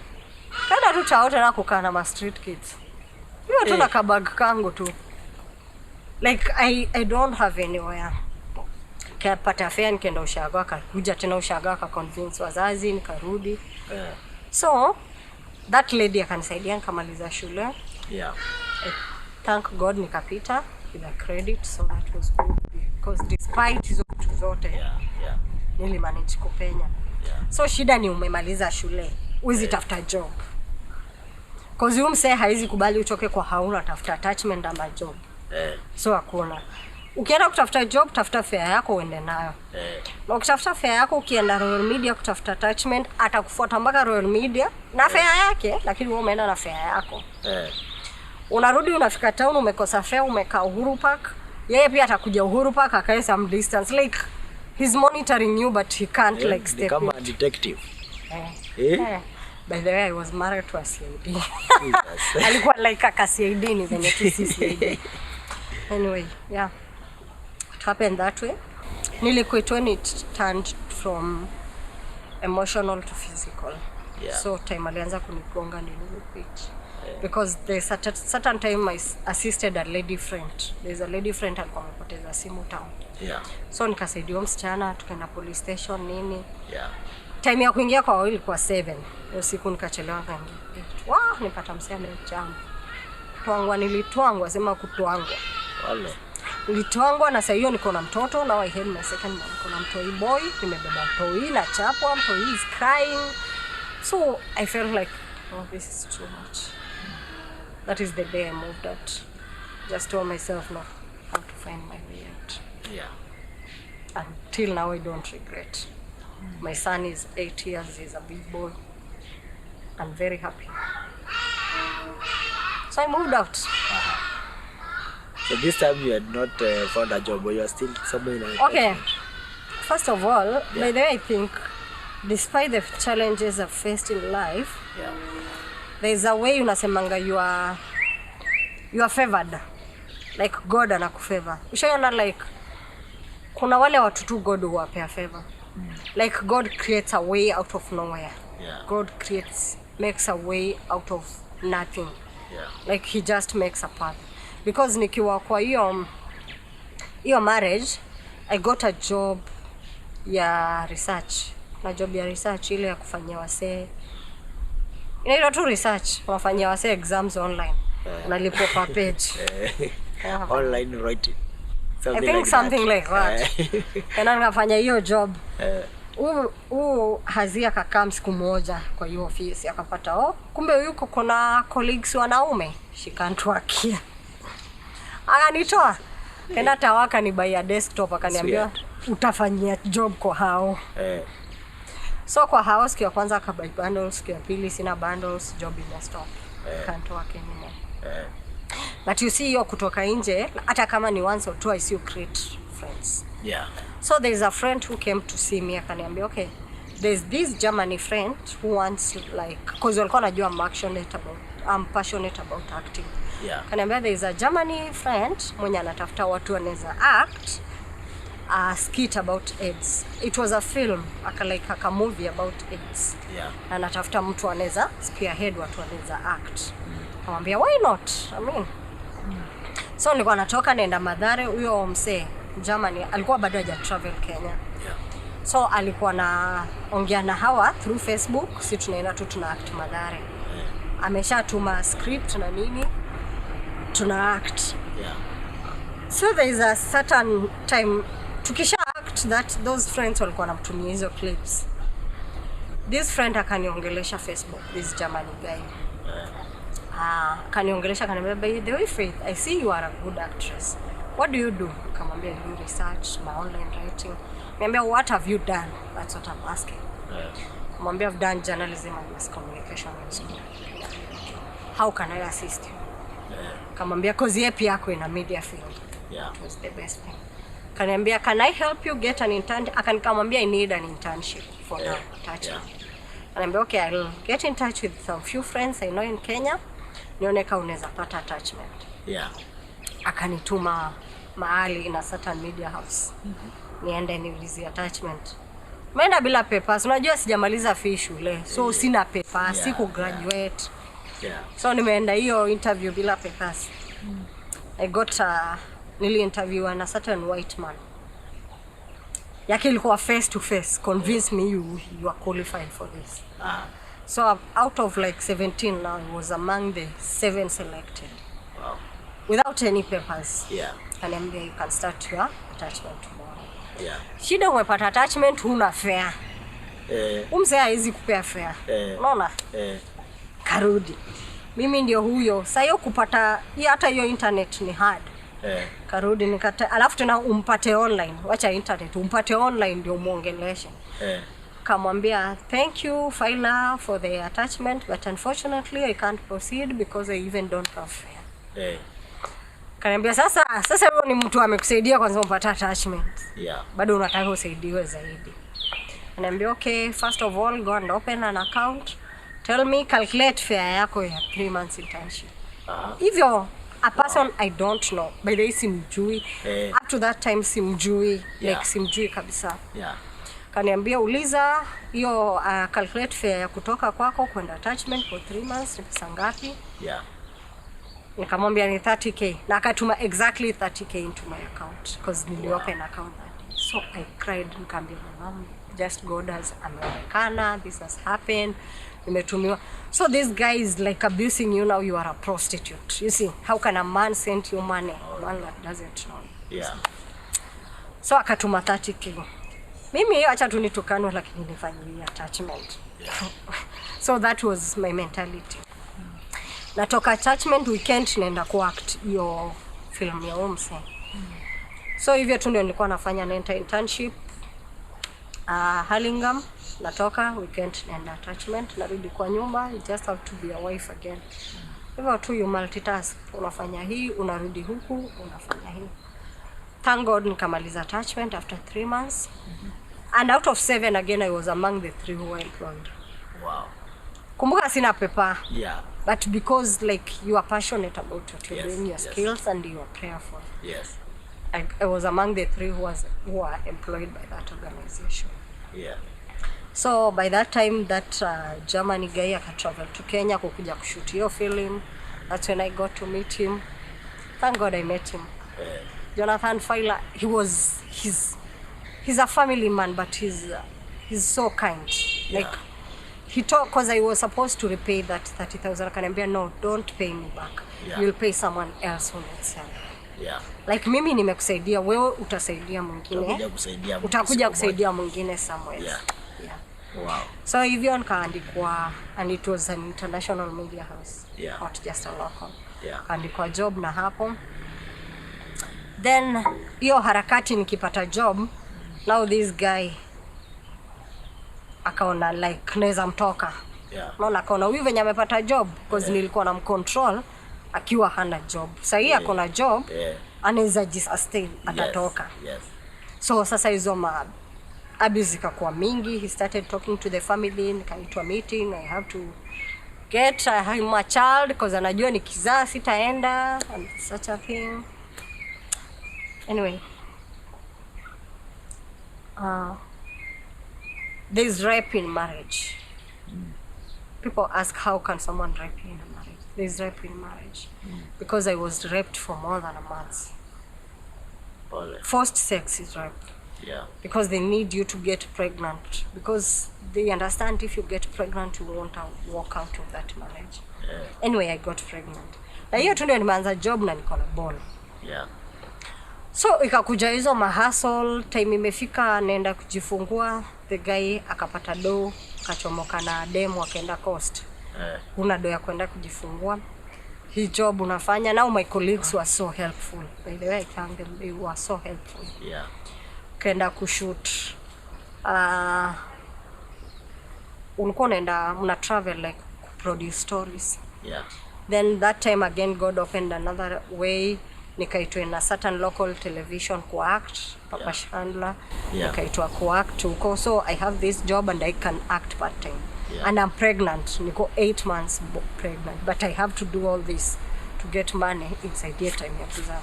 Kada tu chaote na kukaa na ma street kids. Hiyo tu na kabag kangu tu. Like I don't have anywhere. Kapata fare nikaenda Ushago, akakuja tena Ushago akaconvince wazazi nikarudi. So that lady akanisaidia nikamaliza shule. Thank God nikapita with a credit, so that was good because despite hizo vitu zote nili manage kupenya. So shida ni umemaliza shule, uwezi tafuta job. Cause you mse haizi kubali utoke kwa hauna tafuta attachment ama job. So hakuna. Ukienda kutafuta job, tafuta fare yako uende nayo. Na ukitafuta fare yako ukienda Royal Media kutafuta attachment, atakufuata mpaka Royal Media na fare yake, lakini wewe umeenda na fare yako. Unarudi unafika town umekosa fare, umekaa Uhuru Park. Yeye pia atakuja Uhuru Park akae some distance, like he's monitoring you but he can't like step in. Kama detective. By the way, I was married to a CID. Alikuwa like a CID ni venye tu CID. Anyway, yeah. It happened that way. Niliquit when it turned from emotional to physical. So time alianza kunigonga niliquit. Because there's a certain time I assisted a lady friend. There's a lady friend alikuwa amepoteza simu town. So nikasaidia msichana tukaenda police station nini. Time ya kuingia kwa wawili kwa 7. Hiyo siku nikachelewa kangi. Nipata mseme jambo. Nilitwangwa sema kutwangwa. Nilitwangwa na sasa hiyo niko na mtoto na I had my second mom. Niko na mtoi boy, nimebeba mtoi na chapwa, mtoi is crying. So I felt like this is too much. That is the day I moved out. Just told myself no, I have to find my way out. Until now I don't regret. My son is 8 years, he's a big boy. I'm very happy. So I moved out. So this time you had not found a job, but you are still somewhere in a Okay. First of all, by the way, I think despite the challenges I've faced in life, there's a way unasemanga you are favored. Like God anakufavor. Ushaona like kuna wale watu tu God huwapea favor. Like God creates a way out of nowhere. God makes a way out of nothing. Like he just makes a path. Because nikiwa kwa hiyo marriage, I got a job ya research. Na job ya research ile ya kufanyia wasee. Inaitwa tu research, unafanyia wasee exams online. Unalipwa per page. Online writing. I think something like that. Kana nafanya hiyo job. Hazia kakam siku moja kwa hiyo ofisi akapata kumbe yuko kuna colleagues wanaume, she can't work here. Akanitoa. Tena tawaka ni buy a desktop akaniambia utafanyia job kwa hao. So kwa hao siku ya kwanza akabuy bundles, siku ya pili sina bundles, job imestop. Can't work anymore. But you see hiyo kutoka nje hata kama ni once or twice you create friends. So there's a friend who came to see me akaniambia okay, there's this Germany friend who wants like because walikuwa najua I'm passionate about acting. Kaniambia there's a Germany friend mwenye anatafuta watu wanaweza act a skit about AIDS. It was a film, a movie about AIDS. Anatafuta mtu anaweza spearhead watu wanaweza act. Akamwambia why not? I mean. So nilikuwa natoka naenda Mathare, huyo msee Germany alikuwa bado haja travel Kenya. So alikuwa na ongea na hawa through Facebook, si tunaenda tu tuna act Mathare. Ameshatuma script na nini, tuna act. So there is a certain time tukisha act that those friends walikuwa wanamtumia hizo clips. This friend akaniongelesha Facebook, this German guy. Kaniongelesha kaniambia, by the way Faith, I see you are a good actress. What do you do? Kamwambia, I do research, my online writing. Niambia, what have you done? That's what I'm asking. Kamwambia, I've done journalism and mass communication in school. How can I assist you? Kamwambia, cause yeye pia yako in a media field. It was the best thing. Kaniambia, can I help you get an intern? Akanikamwambia, I need an internship for now. Kaniambia, okay, I'll get in touch with some few friends I know in Kenya. Nione kama unaweza pata attachment. Akanituma mahali in a certain media house. Niende niulizie attachment. Maana bila papers, unajua sijamaliza fee shule. So sina papers, siku graduate. So nimeenda hiyo interview bila papers. I got nili interview a certain white man. Yake ilikuwa face to face, convince me you are qualified for this. So out of like 17 now, I was among the 7 selected. Wow. Without any papers. And then you can start your attachment tomorrow. Shida umepata attachment, huna fare. Umse haizi kupea fare. Unaona? Karudi. Mimi ndio huyo. Sasa hiyo kupata hata hiyo internet ni hard. Karudi nikata, alafu tena umpate online. Wacha internet, umpate online ndio muongeleshe. Kamwambia, thank you Faila for the attachment, but unfortunately I can't proceed because I even don't have fare. Kaniambia, sasa wewe ni mtu amekusaidia kwanza umpata attachment. Bado unataka usaidiwe zaidi. Kaniambia, okay, first of all go and open an account. Tell me, calculate fare yako ya 3 months internship. Hivyo a person I don't know, by the way simjui. Up to that time simjui, like simjui kabisa. Kaniambia, uliza hiyo calculate fare ya kutoka kwako kwenda attachment for 3 months ni pesa ngapi? Nikamwambia ni 30k. Na akatuma exactly 30k into my account because nili open account that day. So I cried, nikamwambia mom, just God has ameonekana, this has happened. Nimetumiwa. So this guy is like abusing you, now you are a prostitute. You see, how can a man send you money? A man that doesn't know. So akatuma 30k. Mimi acha tu nitukanwe lakini nifanyie attachment. So that was my mentality. Natoka attachment weekend naenda kuact hiyo film ya Omse. So hivyo tu ndio nilikuwa nafanya internship Hurlingham. Natoka weekend naenda attachment, narudi kwa nyumba, you just have to be a wife again. Hivyo tu you multitask, unafanya hii, unarudi huku, unafanya hii. Thank God nikamaliza attachment after 3 months. And out of 7 again I was among the 3 who were employed. Wow. Kumbuka sina paper. But because like you are passionate about what you're doing, your skills and you are prayerful. I was among the 3 who are employed by that organization. So by that time that German guy traveled to Kenya kukuja kushoot hiyo film. That's when I got to meet him. Thank God I met him. Jonathan Faila, he's a family man, but he's so kind. Like he talked, because I was supposed to repay that 30,000. Akaniambia, no, don't pay me back. You'll pay someone else who needs help. Like mimi nimekusaidia, wewe utasaidia mwingine. Utakuja kusaidia mwingine somewhere. Wow. So hivyo nikaandikwa, and it was an international media house, not just a local. Kaandikwa job na hapo. Then hiyo harakati nikipata job, now this guy akaona like naweza mtoka. Naona akaona huyu venye amepata job, because nilikuwa na mcontrol akiwa hana job. Sasa hii akona job, anaweza jisustain, atatoka. So sasa hizo abuse ikakuwa mingi. He started talking to the family, nikaitwa meeting, I have to get him a child because anajua nikizaa sitaenda and such a thing. Anyway, there's rape in marriage. People ask, how can someone rape in a marriage? There's rape in marriage. Because I was raped for more than a month. Forced sex is rape. Yeah. Because they need you to get pregnant. Because they understand if you get pregnant, you won't walk out of that marriage. Yeah. Anyway, I got pregnant. Na hiyo tu ndio nimeanza job na niko na ball. Yeah. So ikakuja hizo mahustle, time imefika naenda kujifungua, the guy akapata do, akachomoka na demo akaenda coast. Una do ya kwenda kujifungua. Hii job unafanya. Now my colleagues were so helpful. By the way, I thank them, they were so helpful. Yeah. Kaenda kushoot. Ulikuwa unaenda mna travel like produce stories. Yeah. Then that time again God opened another way. Nikaitwa in a certain local television kuact, Papa Chandler. Nikaitwa kuact huko. So I have this job and I can act part time. Yeah. And I'm pregnant. Niko 8 months pregnant. But I have to do all this to get money inside the time ya kuzaa.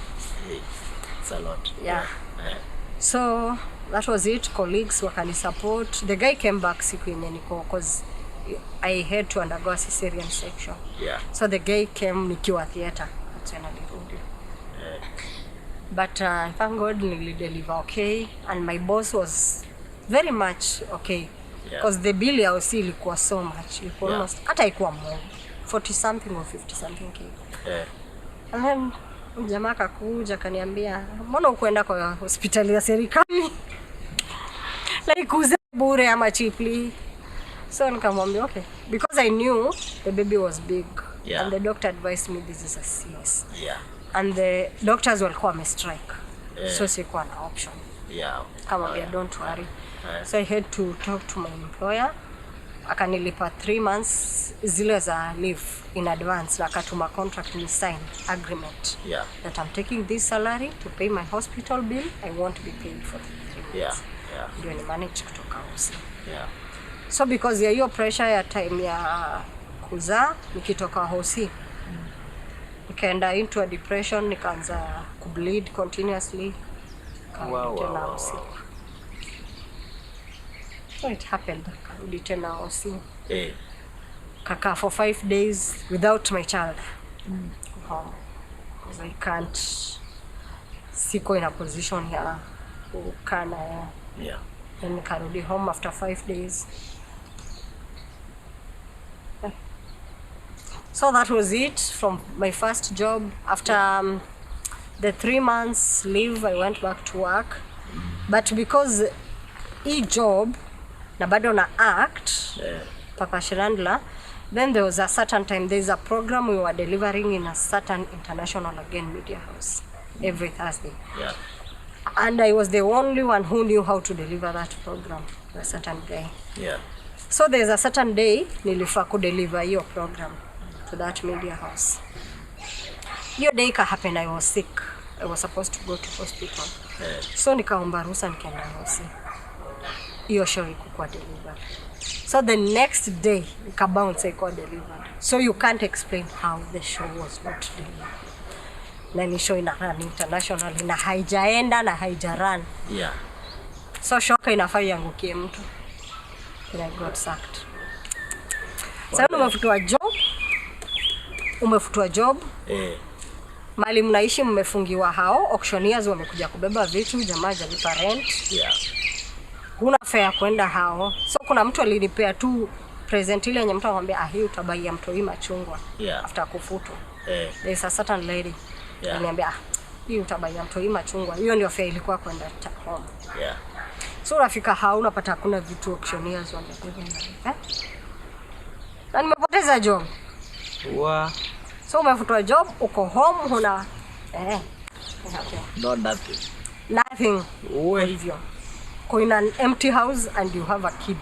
It's a lot. Yeah. So that was it. Colleagues wakani support. The guy came back siku yenye niko because I had to undergo a cesarean section. Yeah. So the guy came nikiwa theater. That's when I nilirudi. But thank God nilideliver okay, and my boss was very much okay. Because the bill ya OC ilikuwa so much. Ilikuwa almost hata ikuwa more 40 something or 50 something k. And then jamaa akakuja kaniambia, "Mbona ukwenda kwa hospitali ya serikali?" Like uze bure ama cheaply. So nikamwambia okay, because I knew the baby was big. And the doctor advised me this is a CS. And the doctors walikuwa wamestrike. So sikuwa na option. Kama don't worry. So I had to talk to my employer. Akanilipa 3 months zile za leave in advance. Na akatuma contract ni sign agreement. That I'm taking this salary to pay my hospital bill. I won't be paid for 3 months. Ndio ni manage kutoka hosi. So because ya hiyo pressure ya time ya kuzaa nikitoka hosi. Nikaenda into a depression, nikaanza kubleed continuously. Wow. So it happened. Karudi tena hosi. Kaka for 5 days without my child. Because I can't siko in a position ya kukaa na Then nikarudi home after 5 days. So that was it from my first job. After the 3 months leave, I went back to work. But because job na bado na act, Papa Chandler, then there was a certain time, there's a program we were delivering in a certain international again media house every Thursday. And I was the only one who knew how to deliver that program, a certain guy. So there's a certain day nilifaa kudeliver hiyo program to that media house. Hiyo day ka happen, I was sick. I was supposed to go to hospital. So nikaomba ruhusa nikaenda hosi. Hiyo show ilikuwa delivered. So the next day ikabounce ikawa delivered. So you can't explain how the show was not delivered. Na ni show ina run international, na haijaenda na haijarun. So show inafaa iangukie mtu. And I got sacked. Sasa umefutwa job. Mali mnaishi mmefungiwa hao, auctioneers wamekuja kubeba vitu, jamaa hajalipa rent. Huna fare kwenda hao. So kuna mtu alinipea tu present ile yenye mtu anamwambia hii utabaia mtoi machungwa after kufutwa. There's a certain lady. Aliniambia hii utabaia mtoi machungwa. Hiyo ndio fare ilikuwa kwenda home. So unafika hao unapata kuna vitu auctioneers wamebeba. Na nimepoteza job. So umefutwa job, uko home, huna No, nothing. Nothing. Hivyo. Uko in an empty house and you have a kid.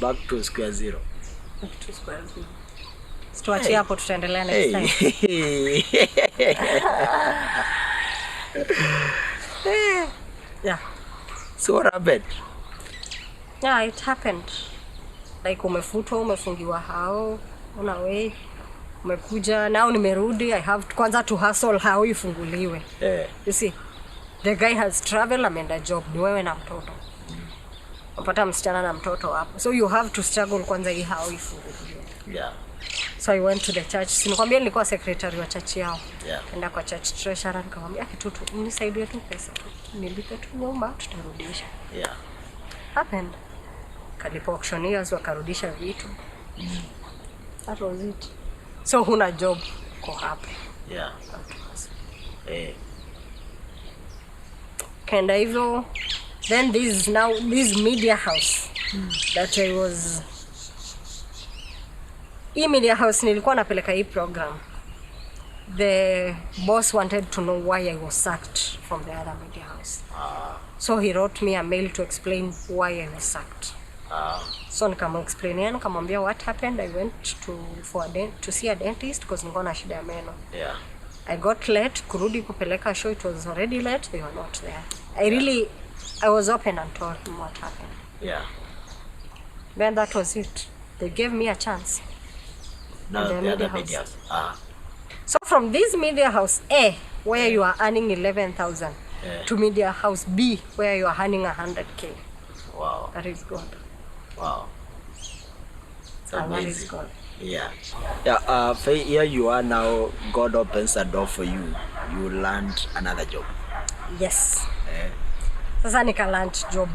Back to square zero. Tuachie hapo, tutaendelea next time. So what happened? It happened. Like umefutwa, umefungiwa hao, una way, umekuja, now nimerudi, I have kwanza to hustle hao ifunguliwe. You see, the guy has travel, ameenda job, ni wewe na mtoto. Unapata msichana na mtoto hapo. So you have to struggle kwanza hii hao ifunguliwe. So I went to the church. Sinikwambia nilikuwa secretary wa church yao. Yeah. Nenda kwa church treasurer nikamwambia kitutu nisaidie tu pesa tu. Nilipe tu nyumba tutarudisha. Yeah. Happened. Kalipo auctioneers wakarudisha vitu. That was it. So huna job ko hapo. Yeah. Kenda hivyo. Then this media house that I was media house nilikuwa napeleka hii program. The boss wanted to know why I was sacked from the other media house. So he wrote me a mail to explain why I was sacked. So nikamexplainia, nikamwambia what happened. I went to see a dentist because nilikuwa na shida ya meno. Yeah. I got late kurudi kupeleka show, it was already late, they were not there. I was open and told him what happened. Yeah. Then that was it. They gave me a chance. Now the other media house. So from this media house A, where you are earning 11,000, to media house B, where you are earning 100K. Wow. That is God. Wow. And that is God. Yeah. Yeah. Here you are now. God opens a door for you. You land another job. Yes. Sasa nika land job.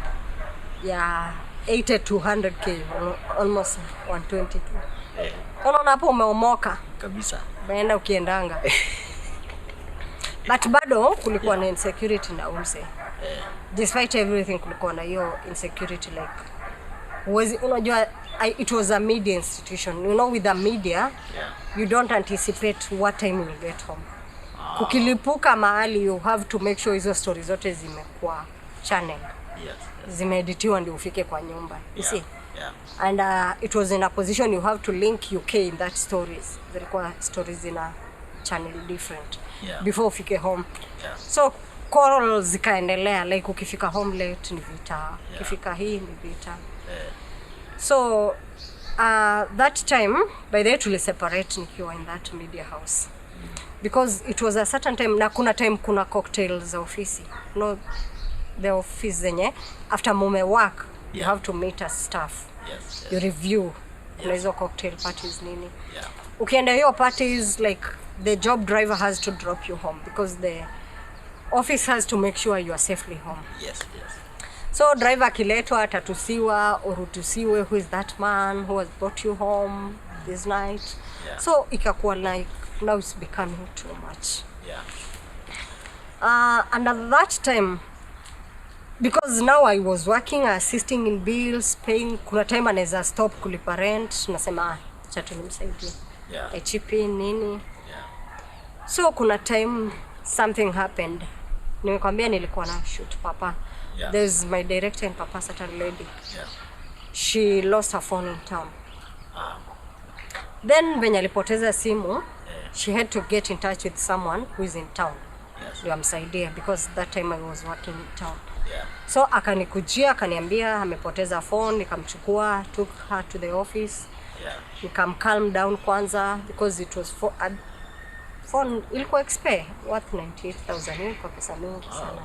Yeah. 80 to 100K, almost 122. Unaona hapo umeomoka Kabisa. Baenda ukiendanga. But bado kulikuwa na insecurity na umse. Despite everything kulikuwa na hiyo insecurity, like unajua it was a media institution. You know, with the media, you don't anticipate what time you will get home. Kukilipuka mahali, you have to make sure hizo stories zote zimekuwa channel. Zimeeditiwa ndio ufike kwa nyumba. You see? Yeah. And it was in a position you have to link UK in that stories. Zilikuwa stories in a channel different before ufike home. Yeah. So quarrels zikaendelea, like ukifika home late ni vita, ukifika hii ni vita. So that time, by the way, tuli separate nikiwa in that media house. Because it was a certain time, na kuna time kuna cocktails za ofisi. No, the office zenye, after mume work, you have to meet as staff. Yes. You review hizo cocktail parties nini. Yeah. Ukienda hiyo parties, like the job driver has to drop you home because the office has to make sure you are safely home. Yes. So driver akiletwa atatusiwa or utusiwe, who is that man who has brought you home this night. Yeah. So ikakuwa like now it's becoming too much. Yeah. And at that time, because now I was working, assisting in bills, paying, kuna time anaweza stop kulipa rent, nasema acha tu nimsaidie. Yeah. I chip in nini. Yeah. So kuna time something happened. Nimekwambia nilikuwa na shoot papa. Yeah. There's my director and papa, certain lady. Yeah. She lost her phone in town. Then when alipoteza simu, she had to get in touch with someone who is in town. Yes. Ndio amsaidie because that time I was working in town. Yeah. So akanikujia akaniambia amepoteza phone, nikamchukua, took her to the office. Yeah. Nikam calm down kwanza because it was phone ilikuwa expire worth 98,000, ilikuwa pesa mingi sana.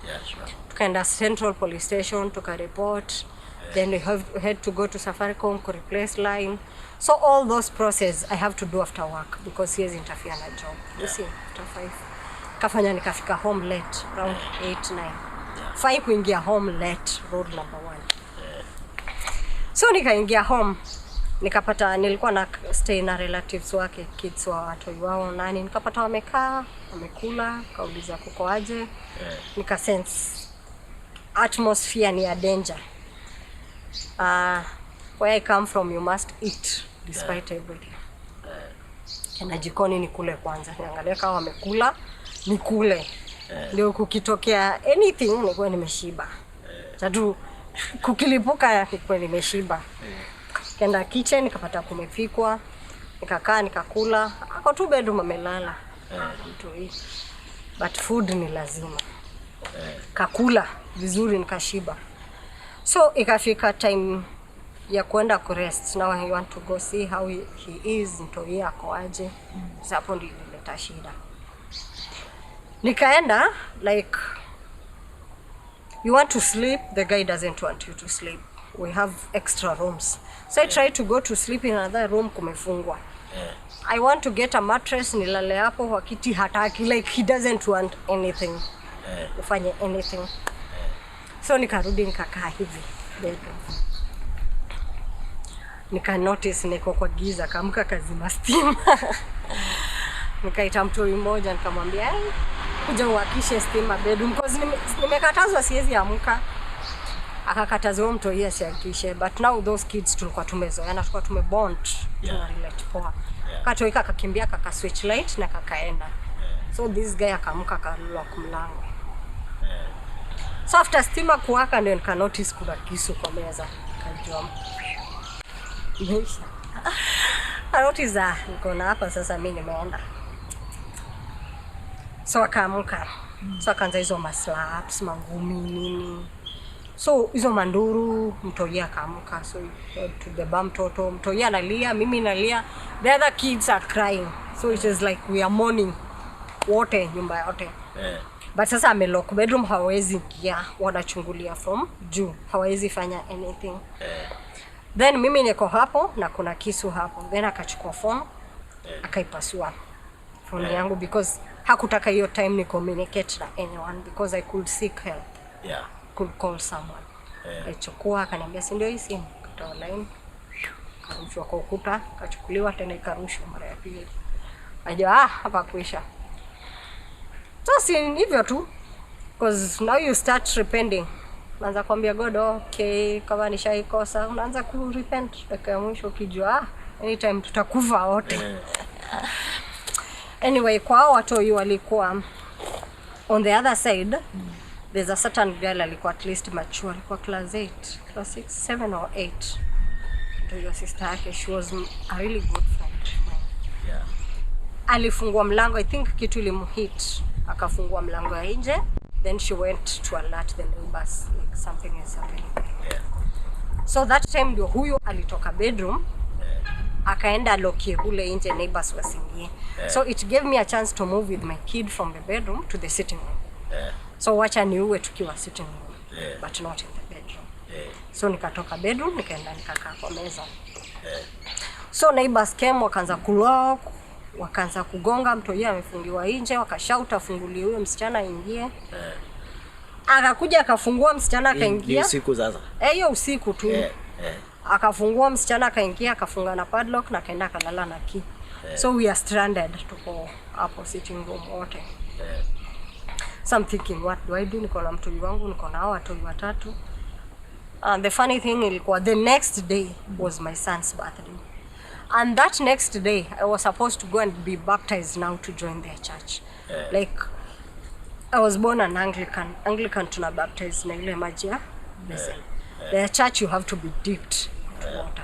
Yeah, sure. Tukaenda Central Police Station tukareport. Then we had to go to Safaricom to replace line. So all those process I have to do after work because he has interfere na job. You see, after 5. Kafanya nikafika home late around 8-9. 5 kuingia home late, road number 1. So nikaingia home, nikapata nilikuwa na stay na relatives wake, kids wa watu wao nani, nikapata wamekaa, wamekula, kauliza kuko aje. Nika sense atmosphere ni ya danger. Where I come from you must eat despite everything. Kena jikoni nikule kwanza, niangalia kama wamekula, nikule. Ndio kukitokea anything nikuwa nimeshiba. Tatu kukilipuka nikuwa nimeshiba. Kenda kitchen nikapata kumepikwa, nikakaa nikakula, ako tu bedroom amelala. But food ni lazima. Kakula vizuri nikashiba. So ikafika time ya kwenda kurest. Now I want to go see how he is, mtoi ako aje. Hapo ndio ilileta shida. Nikaenda, like, you want to sleep, the guy doesn't want you to sleep. We have extra rooms. So I tried to go to sleep in another room, kumefungwa. I want to get a mattress nilale hapo kwa kiti hataki, like he doesn't want anything. Ufanye anything. So nikarudi nikakaa hivi bedroom. Nika notice niko kwa giza, kaamka kazima stima. Nikaita mtu mmoja nikamwambia, kuja uwakishe stima bedroom because nimekatazwa siwezi amka. Akakatazwa mtu yeye asiakishe, but now those kids tulikuwa tumezoeana, tulikuwa tumebond, tunarelate poa. Katoika akakimbia kaka switch light na kakaenda. So this guy akaamka akalock mlango. So after stima kuwaka ndio nika notice kuna kisu kwa meza. Kajua. Notice niko na hapa sasa mimi nimeenda. So akaamka. So akaanza hizo maslaps, mangumi nini. So hizo manduru, mtoia akaamka. So to the bum toto, mtoia analia, mimi nalia. The other kids are crying. So it is like we are mourning. Wote nyumba yote. But sasa amelock bedroom, hawezi ingia, wanachungulia from juu, hawezi fanya anything. Then mimi niko hapo na kuna kisu hapo. Then akachukua phone, akaipasua phone yangu because hakutaka hiyo time ni communicate na anyone because I could seek help. Could call someone. Alichukua akaniambia si ndio hii simu, katoa line. Karushwa kwa ukuta, kachukuliwa tena ikarushwa mara ya pili. Ajua hapa kuisha. So si hivyo tu, because now you start repenting. Unaanza kuambia God, okay, kama nishaikosa, unaanza ku repent dakika ya mwisho ukijua anytime tutakufa wote. Anyway, kwa watu walikuwa on the other side, there's a certain girl alikuwa at least mature, alikuwa class 8, class 6, 7 or 8. To your sister yake, she was a really good friend. Alifungua mlango, I think kitu ilimhit. Akafungua mlango ya nje, then she went to alert the neighbors like something is happening. So that time ndio huyo alitoka bedroom, akaenda lokie kule nje neighbors wasingie. So it gave me a chance to move with my kid from the bedroom to the sitting room. So wacha niuwe tukiwa sitting room, but not in the bedroom. So nikatoka bedroom, nikaenda nikakaa kwa meza. So neighbors came, wakaanza kulock, wakaanza kugonga, mtu yeye amefungiwa nje, wakashauta afungulie huyo msichana aingie. Akakuja akafungua msichana akaingia. Usiku sasa. Hiyo usiku tu. Akafungua msichana akaingia, akafunga na padlock na kaenda kalala na key. So we are stranded, tuko hapo sitting room wote. So I'm thinking, what do I do? Niko na mtu wangu, niko na watu watatu. And the funny thing ilikuwa the next day was my son's birthday. And that next day, I was supposed to go and be baptized now to join their church. Like, I was born an Anglican. Anglican tuna baptized na ile maji ya blessing. Their church you have to be dipped into water.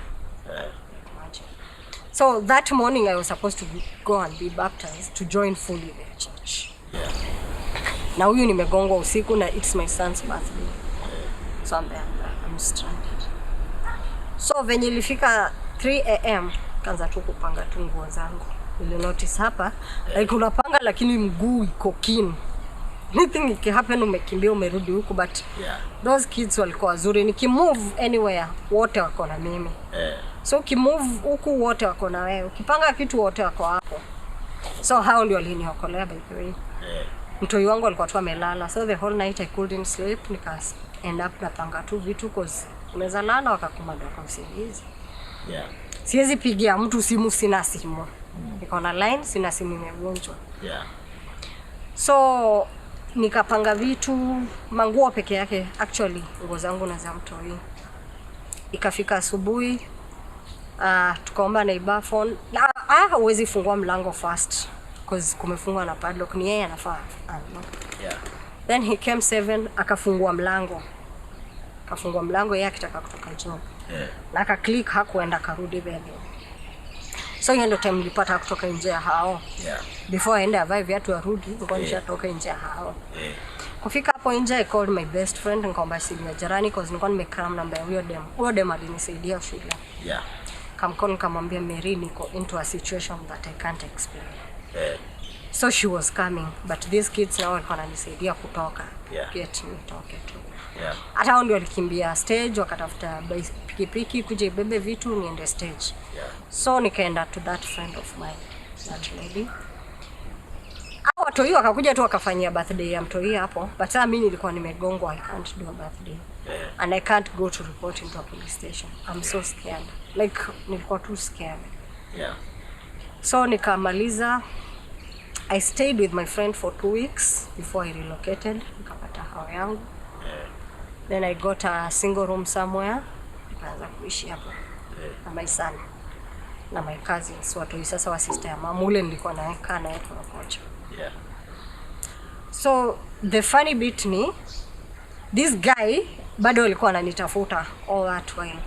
So that morning I was supposed to go and be baptized to join fully their church. Na huyu nimegongwa usiku na it's my son's birthday. So I'm stranded. So venye ilifika 3 AM kaanza tu kupanga tu nguo zangu. Nili notice hapa like unapanga lakini mguu iko keen. Anything iki happen umekimbia umerudi huku, but those kids walikuwa wazuri. Nikimove anywhere wote wako na mimi. So ukimove huku wote wako na wewe. Ukipanga kitu wote wako hapo. So hao ndio waliniokolea by the way. Mtoi wangu alikuwa tu amelala. So the whole night I couldn't sleep, nika end up napanga tu vitu cause unaweza lala wakakumada kwa usingizi. Siwezi pigia mtu simu, sina simu. Niko na line, sina simu imevunjwa. So nikapanga vitu, manguo peke yake, actually nguo zangu na za mtoi. Ikafika asubuhi, tukaomba neighbor phone. Huwezi fungua mlango first because kumefungwa na padlock, ni yeye anafaa. Then he came 7, akafungua mlango. Akafungua mlango yeye akitaka kutoka job. Na aka click hakuenda karudi bedroom. So hiyo ndio time nilipata kutoka nje ya hao. Before aende avae viatu arudi, nilikuwa nishatoka nje ya hao. Kufika hapo nje I called my best friend nikamwambia simu ya jirani cause nilikuwa nimekram namba ya huyo dem. Huyo dem alinisaidia shule. Kamcall nikamwambia Mary niko into a situation that I can't explain. So she was coming, but these kids now walikuwa wananisaidia kutoka. Get nitoke tu. Hata hao ndio walikimbia stage wakatafuta pikipiki kuja ibebe vitu niende stage. So nikaenda to that friend of mine, that lady. Hao watu hiyo wakakuja tu wakafanyia birthday ya mtoi hapo, but sasa mimi nilikuwa nimegongwa, I can't do a birthday. And I can't go to report into a police station. I'm so scared. Like nilikuwa too scared. So nikamaliza. I stayed with my friend for 2 weeks before I relocated. Nikapata hao yangu. Then I got a single room somewhere. Nikaanza kuishi hapo. Na my son. Na my cousins. Watu sasa wa sister ya mama. Ule nilikuwa naeka naye kwa kocha. So the funny bit ni this guy bado alikuwa ananitafuta all that while.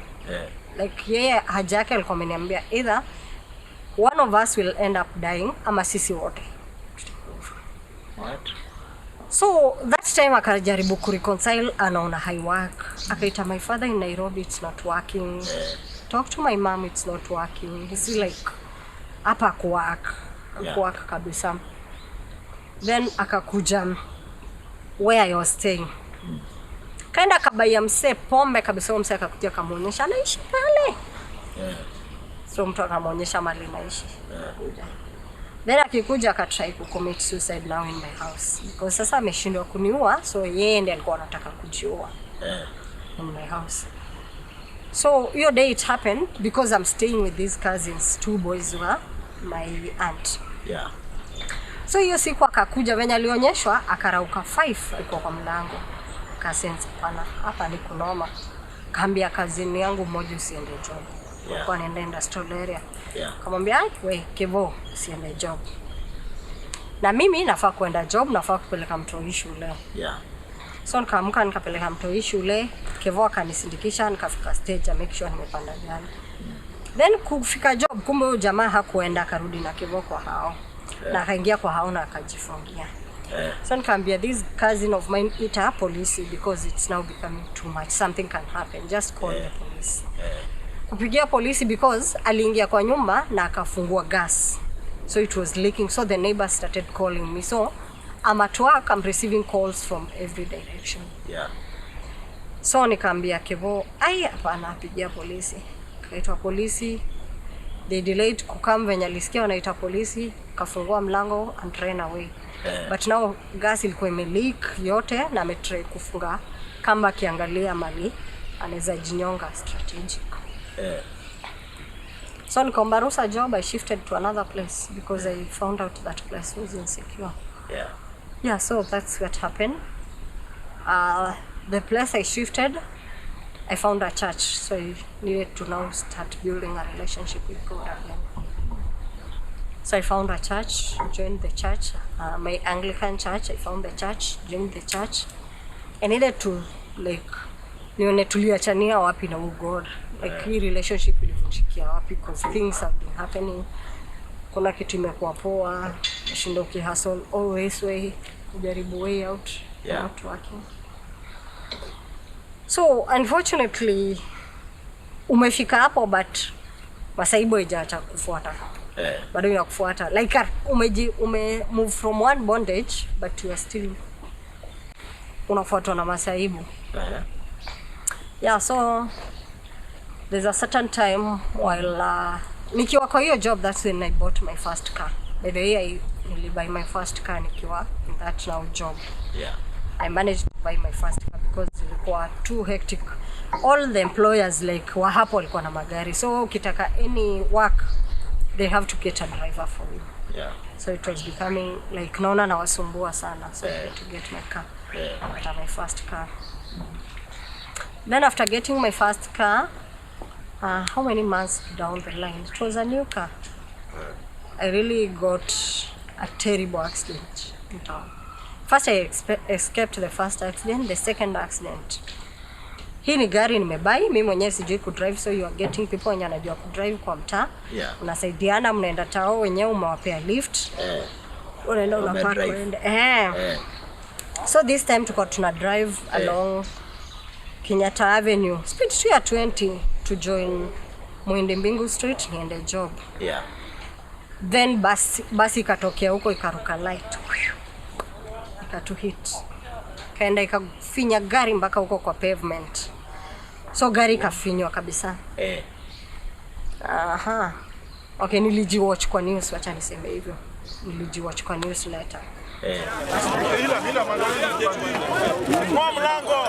Like yeye haja yake alikuwa ameniambia either one of us will end up dying ama sisi wote. What? So that time akajaribu kureconcile, anaona high work. Akaita my father in Nairobi, it's not working. Talk to my mom, it's not working. He's like hapa kuwork kabisa. Then akakuja where I was staying. Kaenda kabaya mse pombe kabisa, mse akakuja kumuonyesha anaishi pale. So mtu akamuonyesha mali naishi. Then akikuja akatry ku commit suicide now in my house. Because sasa ameshindwa kuniua, so yeye ndiye alikuwa anataka kujiua. In my house. So your day it happened because I'm staying with these cousins, 2 boys were my aunt. So hiyo siku akakuja venye alionyeshwa akarauka 5 alikuwa kwa mlango. Kasense pana hapa ni kunoma. Kaambia kazini yangu mmoja usiende job. Kwa nenda industrial area. Kamwambia we Kevo usiende job. Na mimi nafaa kwenda job, nafaa kupeleka mtoi shule. So nikaamka nikapeleka mtoi shule, Kevo akanisindikisha nikafika stage make sure nimepanda gari. Then kufika job kumbe huyo jamaa hakuenda, akarudi na Kevo kwa hao. Na akaingia kwa hao na akajifungia. So nikaambia this cousin of mine ita police because it's now becoming too much, something can happen, just call the police. Kupigia polisi because aliingia kwa nyumba na akafungua gas, so it was leaking, so the neighbors started calling me. So I'm at work, I'm receiving calls from every direction. So nikaambia Kevo hapana, apigia polisi. Kaitwa polisi, they delayed kukam venye alisikia wanaita polisi, kafungua mlango and ran away. But now gas ilikuwa imeleak yote na ametry kufunga kamba kiangalia mali anaweza jinyonga strategic. So nikaomba ruhusa job, I shifted to another place because I found out that place was insecure. So that's what happened. The place I shifted, I found a church, so I needed to now start building a relationship with God again. So I found a church, joined the church, my Anglican church. I found the church, joined the church. I needed to nione tuliachania wapi na God. Like hii relationship ilivunjikia wapi because things have been happening. Kuna kitu imekuwa poa, nashinda ukihustle always way, kujaribu way out, not working. So unfortunately umefika hapo but masaibu haijaacha kufuata. Bado inakufuata. Like move from one bondage but you are still unafuatwa na masaibu. So there's a certain time while nikiwa kwa hiyo job, that's when I bought my first car. By the way, I really buy my first car nikiwa in that now job. I managed to buy my first car because ilikuwa too hectic. All the employers wa hapo walikuwa na magari, so ukitaka any work they have to get a driver for you. So it was becoming naona na wasumbua sana, so I had to get my car. Got my first car. Then after getting my first car, how many months down the line, it was a new car. I really got a terrible accident in town. First I escaped the first accident, the second accident. Hii ni gari nimebai, mimi mwenyewe sijui ku drive, so you are getting people wenye wanajua ku drive kwa mtaa. Unasaidiana, mnaenda tao wenyewe umewapea lift. Unaenda unapaka uende. So this time tuko tuna drive along Kenyatta Avenue. Speed to ya 20 to join Mwende Mbingu Street niende job. Then basi ikatokea huko ikaruka light. Ikatu hit. Kaenda ikafinya gari mpaka huko kwa pavement. So gari ikafinywa kabisa. Aha. Okay, nilijiwatch kwa news, wacha niseme hivyo. Nilijiwatch kwa news later. Kwa mlango.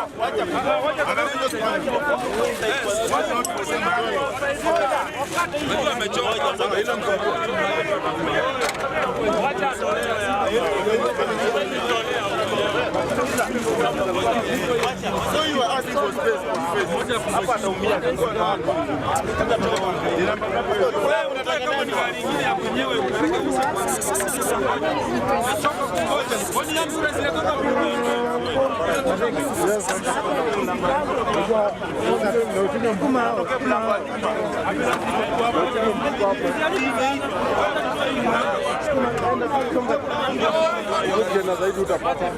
So you are asking for space on face. Hapa ataumia kwa wewe unataka kama ni gari nyingine ya mwenyewe upeleke zaidi utapata.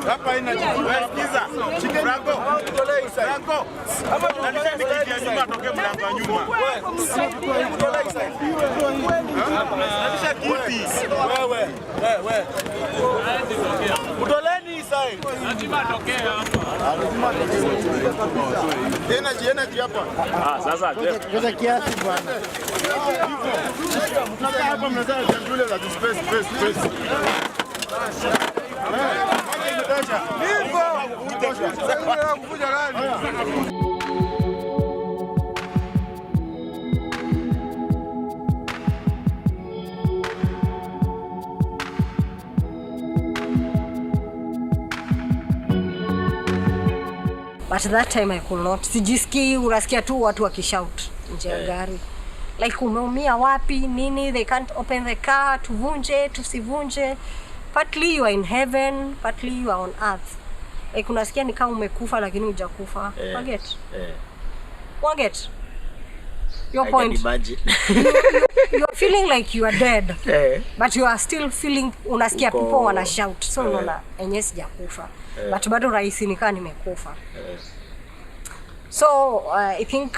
Hapa ina sikiza Franco Franco hapa nikikia nyuma atoke mlango wa nyuma nalisha kiti wewe utoleni side lazima atokee hapa tena hapa sasa kwa kiasi bwana mtaka hapa mnazaa jandule za space But that time I could not. Sijiski, unasikia tu watu wakishout nje ya gari. Like umeumia wapi nini, they can't open the car, tuvunje, tusivunje. Partly you are in heaven, partly you are on earth. Like unasikia ni kama umekufa lakini hujakufa. Forget. Your point. You are feeling like you are dead. But you are still feeling unasikia people wana shout. So unaona enyewe sijakufa. But bado rahisi nikaa nimekufa. So I think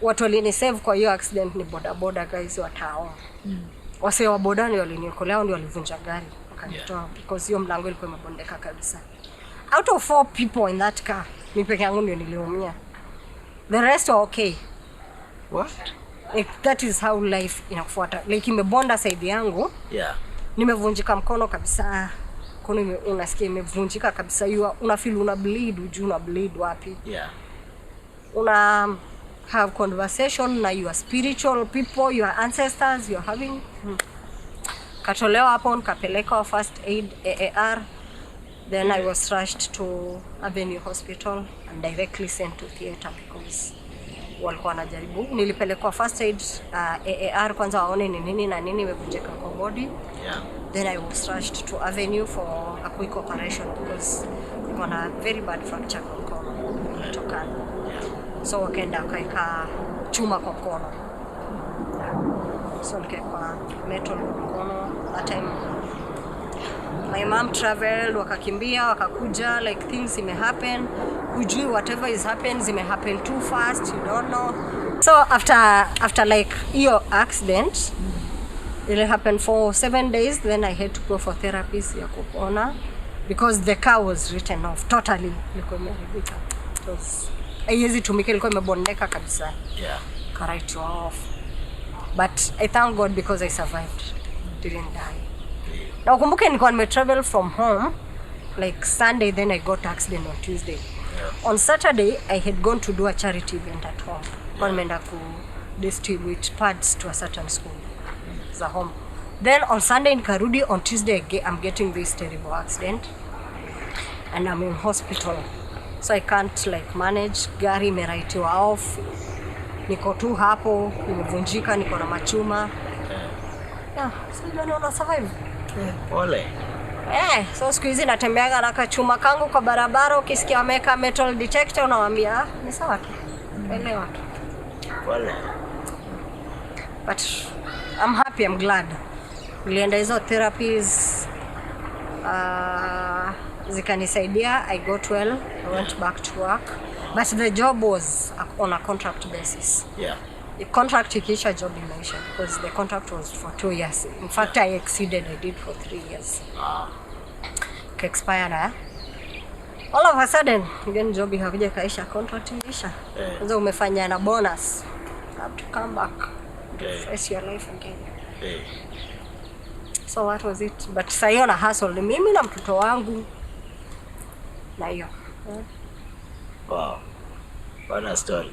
watu walinisave kwa hiyo accident ni boda guys wa town. Wase wa boda ndio waliniokolea, ndio walivunja gari wakanitoa because hiyo mlango ilikuwa imebondeka kabisa. Out of 4 people in that car, mimi peke yangu ndio niliumia. The rest are okay. What? Like, that is how life inakufuata. Like imebonda side yangu. Yeah. Nimevunjika mkono kabisa. Mkono unasikia imevunjika kabisa. Una feel una bleed, ujui una bleed wapi. Yeah. Una have conversation na your spiritual people, your ancestors, you're having. Katolewa hapo nikapeleka first aid AAR. Then I was rushed to Avenue Hospital and directly sent to theater because walikuwa wanajaribu. Nilipelekwa first aid AAR kwanza waone ni nini na nini imevunjika kwa body. Yeah. Then I was rushed to Avenue for a quick operation because I had a very bad fracture kwa mkono. Kutokana. So wakaenda wakaeka chuma kwa mkono. So nikaekwa metal kwa mkono. That time my mom traveled, wakakimbia, wakakuja, like things may happen. Hujui whatever is happens, may happen too fast, you don't know. So after like your accident, it happened for 7 days, then I had to go for therapies ya kupona because the car was written off totally. Ilikuwa imeharibika. Because haiwezi tumika, ilikuwa imebondeka kabisa. Yeah. Car write you off. But I thank God because I survived. Didn't die. Na ukumbuke nilikuwa nimetravel from home like Sunday, then I got accident on Tuesday. Yeah. On Saturday I had gone to do a charity event at home. Kwa nimeenda ku distribute pads to a certain school za home. Then on Sunday nikarudi, on Tuesday I'm getting this terrible accident and I'm in hospital. So I can't like manage, gari imeraitiwa off. Niko tu hapo, nimevunjika, niko na machuma. Yeah, so you know, survive. Ole. So siku hizi natembeaga na kachuma kangu kwa barabara, ukisikia wameka metal detector unawaambia ni sawa tu. Elewa tu. Wale. But I'm happy, I'm glad. Nilienda hizo therapies zikanisaidia. I got well. I went back to work. But the job was on a contract basis. Yeah. The contract ikiisha job imeisha because the contract was for 2 years. In fact, I exceeded. I did for 3 years. Expire na. All of a sudden, again job ikakuja kaisha, contract imeisha. Sasa umefanya na bonus. You have to come back. Face your life again. So what was it? But sayo na hustle mimi na mtoto wangu na hiyo. Wow. What a story.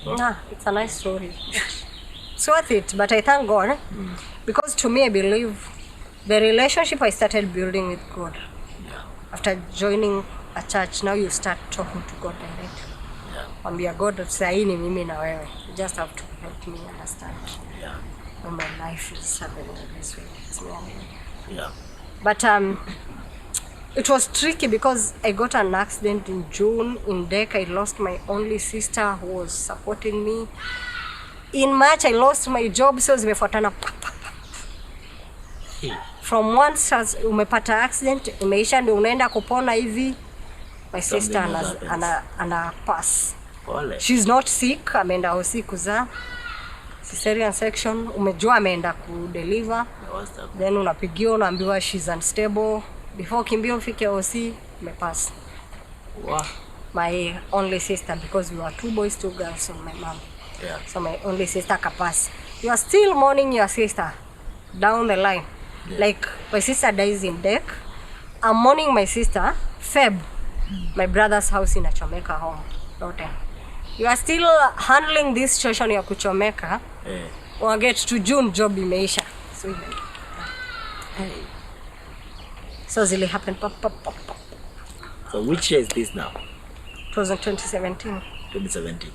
Nah, it's a nice story. It's worth it, but I thank God because to me I believe the relationship I started building with God. Yeah. After joining a church, now you start talking to God directly. Yeah. Ambia God, sahi ni mimi na wewe. You just have to help me understand. Yeah. When my life is happening this way. It's me and you. Yeah. But it was tricky because I got an accident in June. In Dec, I lost my only sister who was supporting me. In March, I lost my job, so zimefuatana. From once umepata accident, imeisha ndio unaenda kupona hivi. My sister ana pass. She's not sick, ameenda hosi kuzaa. Cesarean section, umejua ameenda ku deliver. Then unapigiwa unaambiwa she's unstable. Before kimbio ufike hosi, umepass. Wow. My only sister, because we were 2 boys, 2 girls, so my mom. Yeah. So my only sister kapass. You are still mourning your sister down the line. Yeah. Like my sister dies in Dec. I'm mourning my sister, Feb. My brother's house in Achomeka home. Rote. You are still handling this situation ya kuchomeka. Or get to June, job imeisha. So so zili happen pop. So which year is this now? It was in 2017. 2017.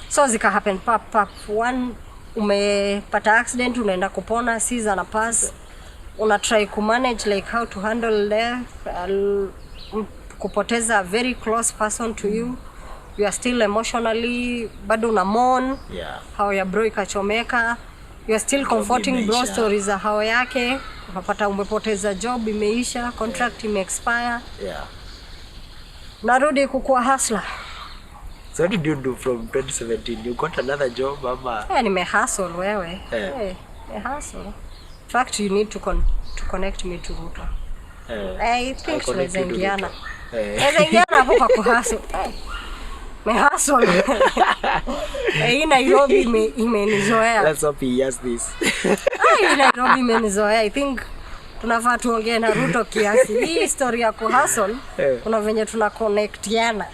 So zika happen pop. One umepata accident, unaenda kupona, season na pass. Una try to manage like how to handle death, kupoteza a very close person to you. You are still emotionally bado una mourn. Yeah. How ya bro ikachomeka. You are still comforting bro stories za hao yake. Unapata umepoteza job imeisha, contract ime-expire. Yeah. Narudi kukua hustler. So what did you do from 2017? You got another job, mama? Nime hustle wewe. Me hustle. In fact, you need to connect me to Ruto. I think tunaweza ingiana. Tunaweza ingiana hapo kwa kuhustle. Me hustle. Hii Nairobi imenizoea. Let's hope he hears this. Hii Nairobi imenizoea. I think tunafaa tuongee na Ruto kiasi. Hii story ya kuhustle, kuna venye tuna connectiana.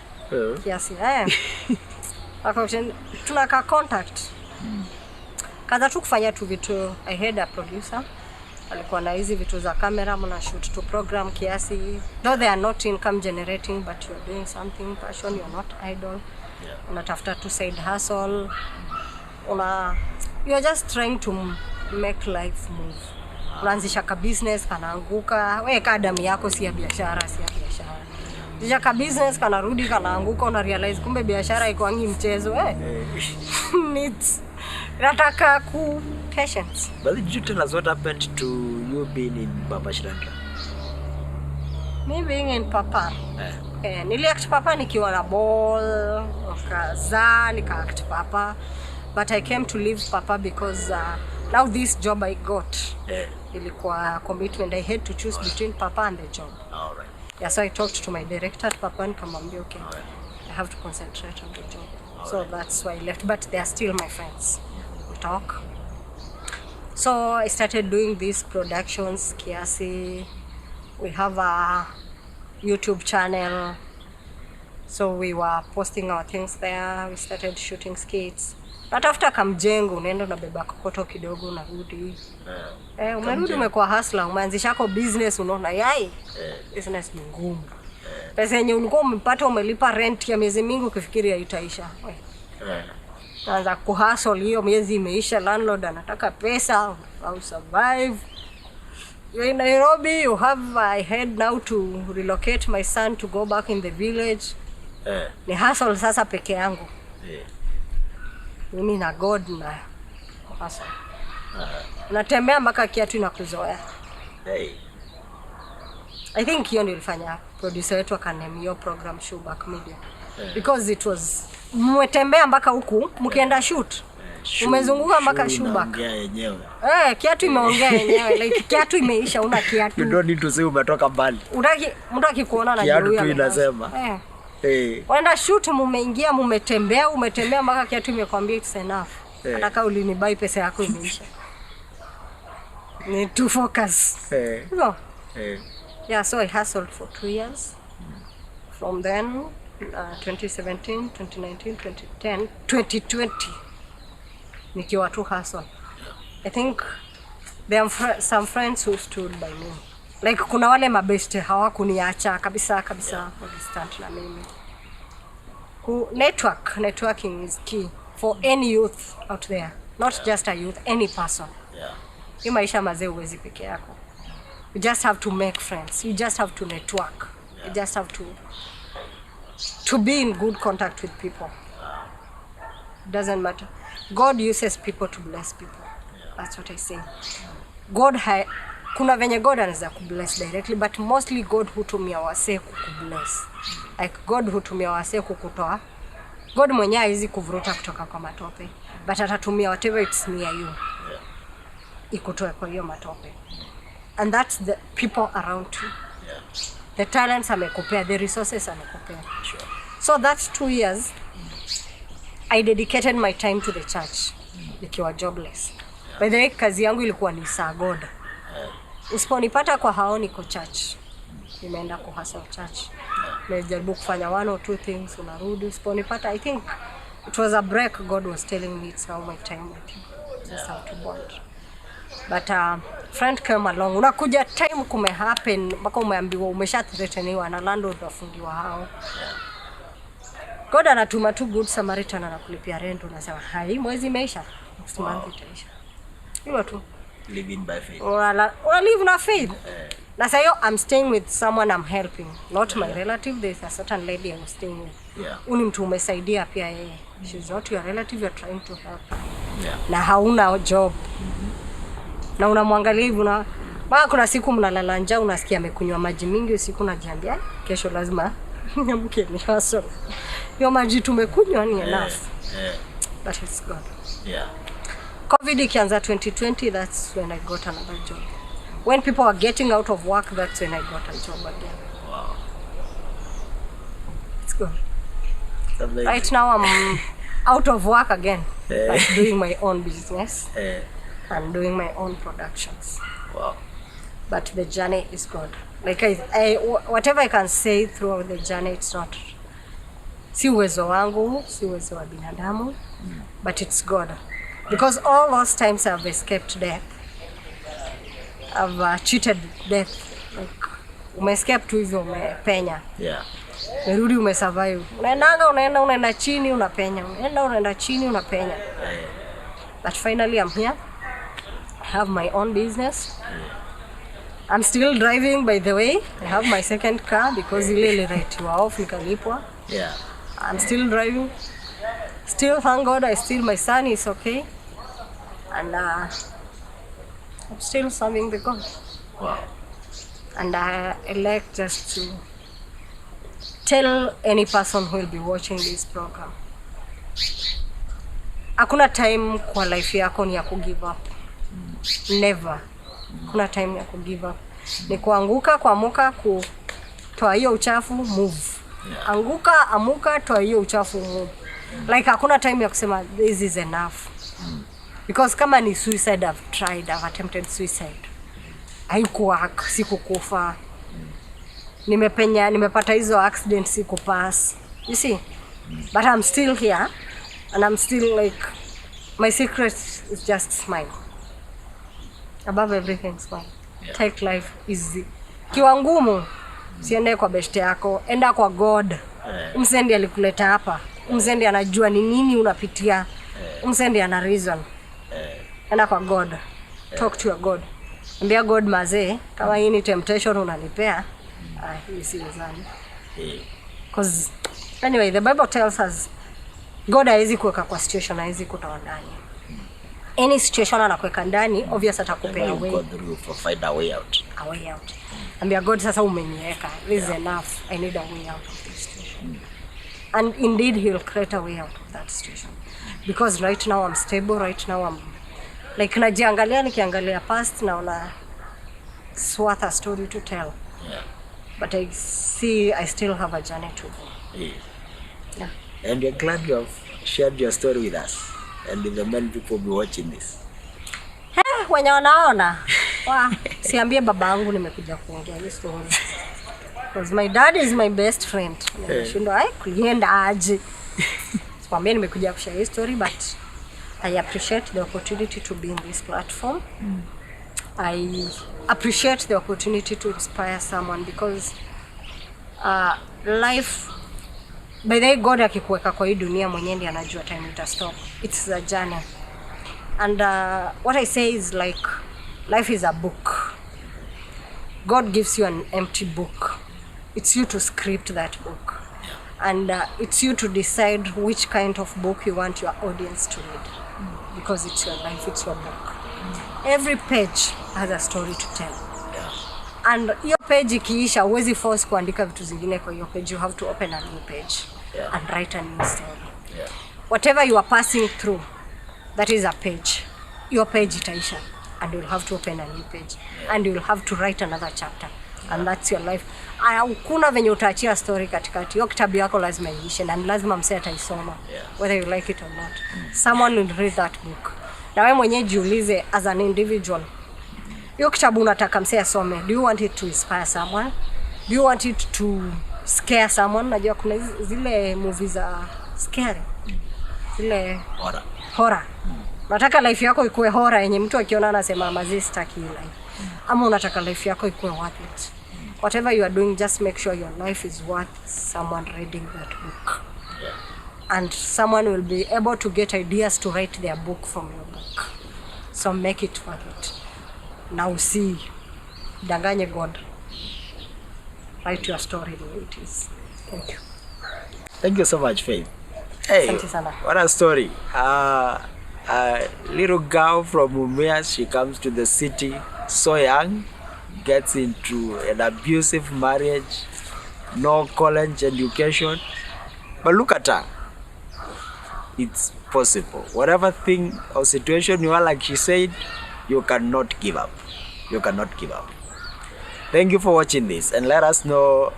Kiasi. Tunaka contact. Kaza tu kufanya tu vitu. I had a producer. Alikuwa na hizi vitu za camera, mna shoot to program kiasi. Though they are not income generating, but you are doing something passion, you're not idle. Yeah. Unatafuta to side hustle. You are just trying to make life move. Unaanzisha ka business kanaanguka. Wewe kadam yako si ya biashara. Kisha ka business kanarudi kanaanguka, una realize kumbe biashara iko angi mchezo. Needs nataka ku patience. But did you tell us what happened to you being in Papa Shirandula? Me being in Papa. Niliact Papa nikiwa na ball, nika act Papa. But I came to leave Papa because now this job I got. Ilikuwa commitment. I had to choose between Papa and the job. All right. Yeah, so I talked to my director at Papa and nikamwambia okay. I have to concentrate on the job. So that's why I left, but they are still my friends. We talk. So I started doing these productions kiasi. We have a YouTube channel. So we were posting our things there. We started shooting skits. But after kamjengo unaenda unabeba kokoto kidogo unarudi. Umerudi umekuwa hustler, umeanzisha yako business unaona yai. Business ni ngumu. Pesa yenye ulikuwa umepata umelipa rent ya miezi mingi ukifikiri haitaisha. Naanza kuhustle hiyo miezi imeisha, landlord anataka pesa au survive. you're in Nairobi, you have I had now to relocate my son to go back in the village. Ni hustle sasa peke yangu. Mimi na God na hustle. Unatembea mpaka kiatu inakuzoea. I think hiyo ndio ilifanya producer wetu akaname hiyo program Shoeback Media. Because it was mmetembea mpaka huku mkienda shoot. Umezunguka mpaka Shoeback. Kiatu imeongea yenyewe. Like kiatu imeisha, una kiatu. You don't need to say umetoka mbali. Mtu akikuona na kiatu tu inasema. Wenda shoot mumeingia umetembea mpaka kiatu imekwambia it's enough. Hata kama ulinibai pesa yako imeisha. Need to focus. No. Yeah, so I hustled for 2 years. From then, 2017, 2019, 2010, 2020. Nikiwa tu hustle. I think there are some friends who stood by me. Like kuna wale mabeste hawakuniacha kabisa stand na mimi. Networking is key for any youth out there. Not just a youth, any person. Hii maisha mazee huwezi peke yako. You just have to make friends. You just have to network. You just have to be in good contact with people. It doesn't matter. God uses people to bless people. That's what I say. Kuna venye God anaweza kubless directly, but mostly God hutumia wasee kukubless. Like God hutumia wasee kukutoa. God mwenyewe hawezi kuvuruta kutoka kwa matope, but atatumia whatever it's near you. Ikutoe kwa hiyo matope. And that's the people around you. The talents amekupea, the resources amekupea. So that's 2 years. I dedicated my time to the church. Nikiwa jobless. By the way, kazi yangu ilikuwa ni saa God. Usiponipata kwa hao niko church. Nimeenda ku hustle church. Nimejaribu kufanya 1 or 2 things, unarudi. Usiponipata, I think it was a break. God was telling me it's now my time with you. Just have to bond. But friend came along. Unakuja time kume happen mpaka umeambiwa umeshathreateniwa na landlord wafungiwa hao. God anatuma tu good Samaritan anakulipia rent, unasema hai mwezi imeisha, next month itaisha. Hilo tu. Living by faith. Or live na faith. Na sayo I'm staying with someone I'm helping, not my relative. There's a certain lady I'm staying with. Uni mtu umesaidia pia yeye. She's not your relative, you're trying to help. Na hauna job. Na unamwangalia hivi na baka kuna siku mnalala njaa, unasikia amekunywa maji mingi usiku, unajiambia kesho lazima niamke ni hustle. Hiyo maji tumekunywa ni enough. But it's God. COVID ikianza 2020, that's when I got another job. When people are getting out of work, that's when I got a job again. Wow. It's good. Right now I'm out of work again. But doing my own business. I'm doing my own productions. Wow. But the journey is good. Like whatever I can say throughout the journey, it's not si uwezo wangu, si uwezo wa binadamu, but it's God. Because all those times I've escaped death, I've cheated death. Like umeescape tu hivyo, umepenya. Merudi umesurvive. Unaenda chini unapenya. Unaenda chini unapenya. But finally I'm here. I have my own business. I'm still driving, by the way. I have my second car because ile right you are off nikalipwa. I'm still driving. Still, thank God, my son is okay. And I'm still serving the God. Wow. And I like just to tell any person who will be watching this program. Hakuna time kwa life yako ni ya give up. Never. Kuna time ya give up. Ni kuanguka, kuamuka, kutoa hiyo uchafu, move. Anguka, amuka, toa hiyo uchafu, move. Like hakuna time ya kusema this is enough. Because kama ni suicide, I've attempted suicide. Haikuwa, sikukufa. Nimepata hizo accidents, sikupass. You see? But I'm still here and I'm still like, my secret is just smile. Above everything, smile. Take life easy. Kiwa ngumu, siende kwa beshte yako, enda kwa God. Msendi alikuleta hapa. Msendi anajua ni nini unapitia. Msendi ana reason. Enda kwa God. Talk to your God. Ambia God mazee, kama hii ni temptation unanipea, hii siwezani. Because anyway, the Bible tells us God hawezi kuweka kwa situation, hawezi kutoa ndani. Any situation anakuweka ndani, obvious atakupea way. Find a way out. A way out. Ambia God, sasa umeniweka. This is enough. I need a way out of this situation. And indeed he'll create a way out of that situation. Because right now I'm stable, right now I'm like nikiangalia past naona it's worth a story to tell. Yeah. But I see I still have a journey to go. Yeah. And we're glad you have shared your story with us and with the many people be watching this. Wenye wanaona siambie babangu nimekuja kuongea hii story. Because my dad is my best friend. Nimeshindwa kulienda aje. Sikwambia nimekuja kushare hii story, but I appreciate the opportunity to be in this platform. I appreciate the opportunity to inspire someone because life, by the way, God akikuweka kwa hii dunia mwenyewe ndiye anajua time ita stop. It's a journey. And what I say is like life is a book. God gives you an empty book. It's you to script that book. And it's you to decide which kind of book you want your audience to read. Because it's your life, it's your book. Every page has a story to tell. And your page ikiisha, huwezi force kuandika vitu zingine kwa your page. You have to open a new page and write a new story. Whatever you are passing through, that is a page. Your page itaisha, and you'll have to open a new page. And you'll have to write another chapter. And that's your life. Hakuna venye utaachia story katikati. Hiyo kitabu yako lazima iishe, na lazima msee ataisoma. Whether you like it or not. Someone will read that book. Na wewe mwenyewe jiulize as an individual. Hiyo kitabu unataka msee asome. Do you want it to inspire someone? Do you want it to scare someone? Najua kuna zile movies za scary. Zile horror. Unataka life yako ikuwe horror yenye mtu akiona anasema mazi sitaki life. Ama unataka life yako ikuwe worth it. Whatever you are doing, just make sure your life is worth someone reading that book. And someone will be able to get ideas to write their book from your book. So make it worth it. Now see, danganye God. Write your story the way it is. Thank you. Thank you so much, Faith. Hey, what a story. A little girl from Mumias, she comes to the city so young, gets into an abusive marriage, no college education. But look at her. It's possible. Whatever thing or situation you are, like she said, you cannot give up. You cannot give up. Thank you for watching this, and let us know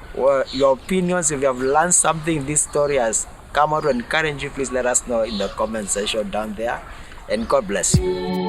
your opinions. If you have learned something this story has come out to encourage you, please let us know in the comment section down there, and God bless you.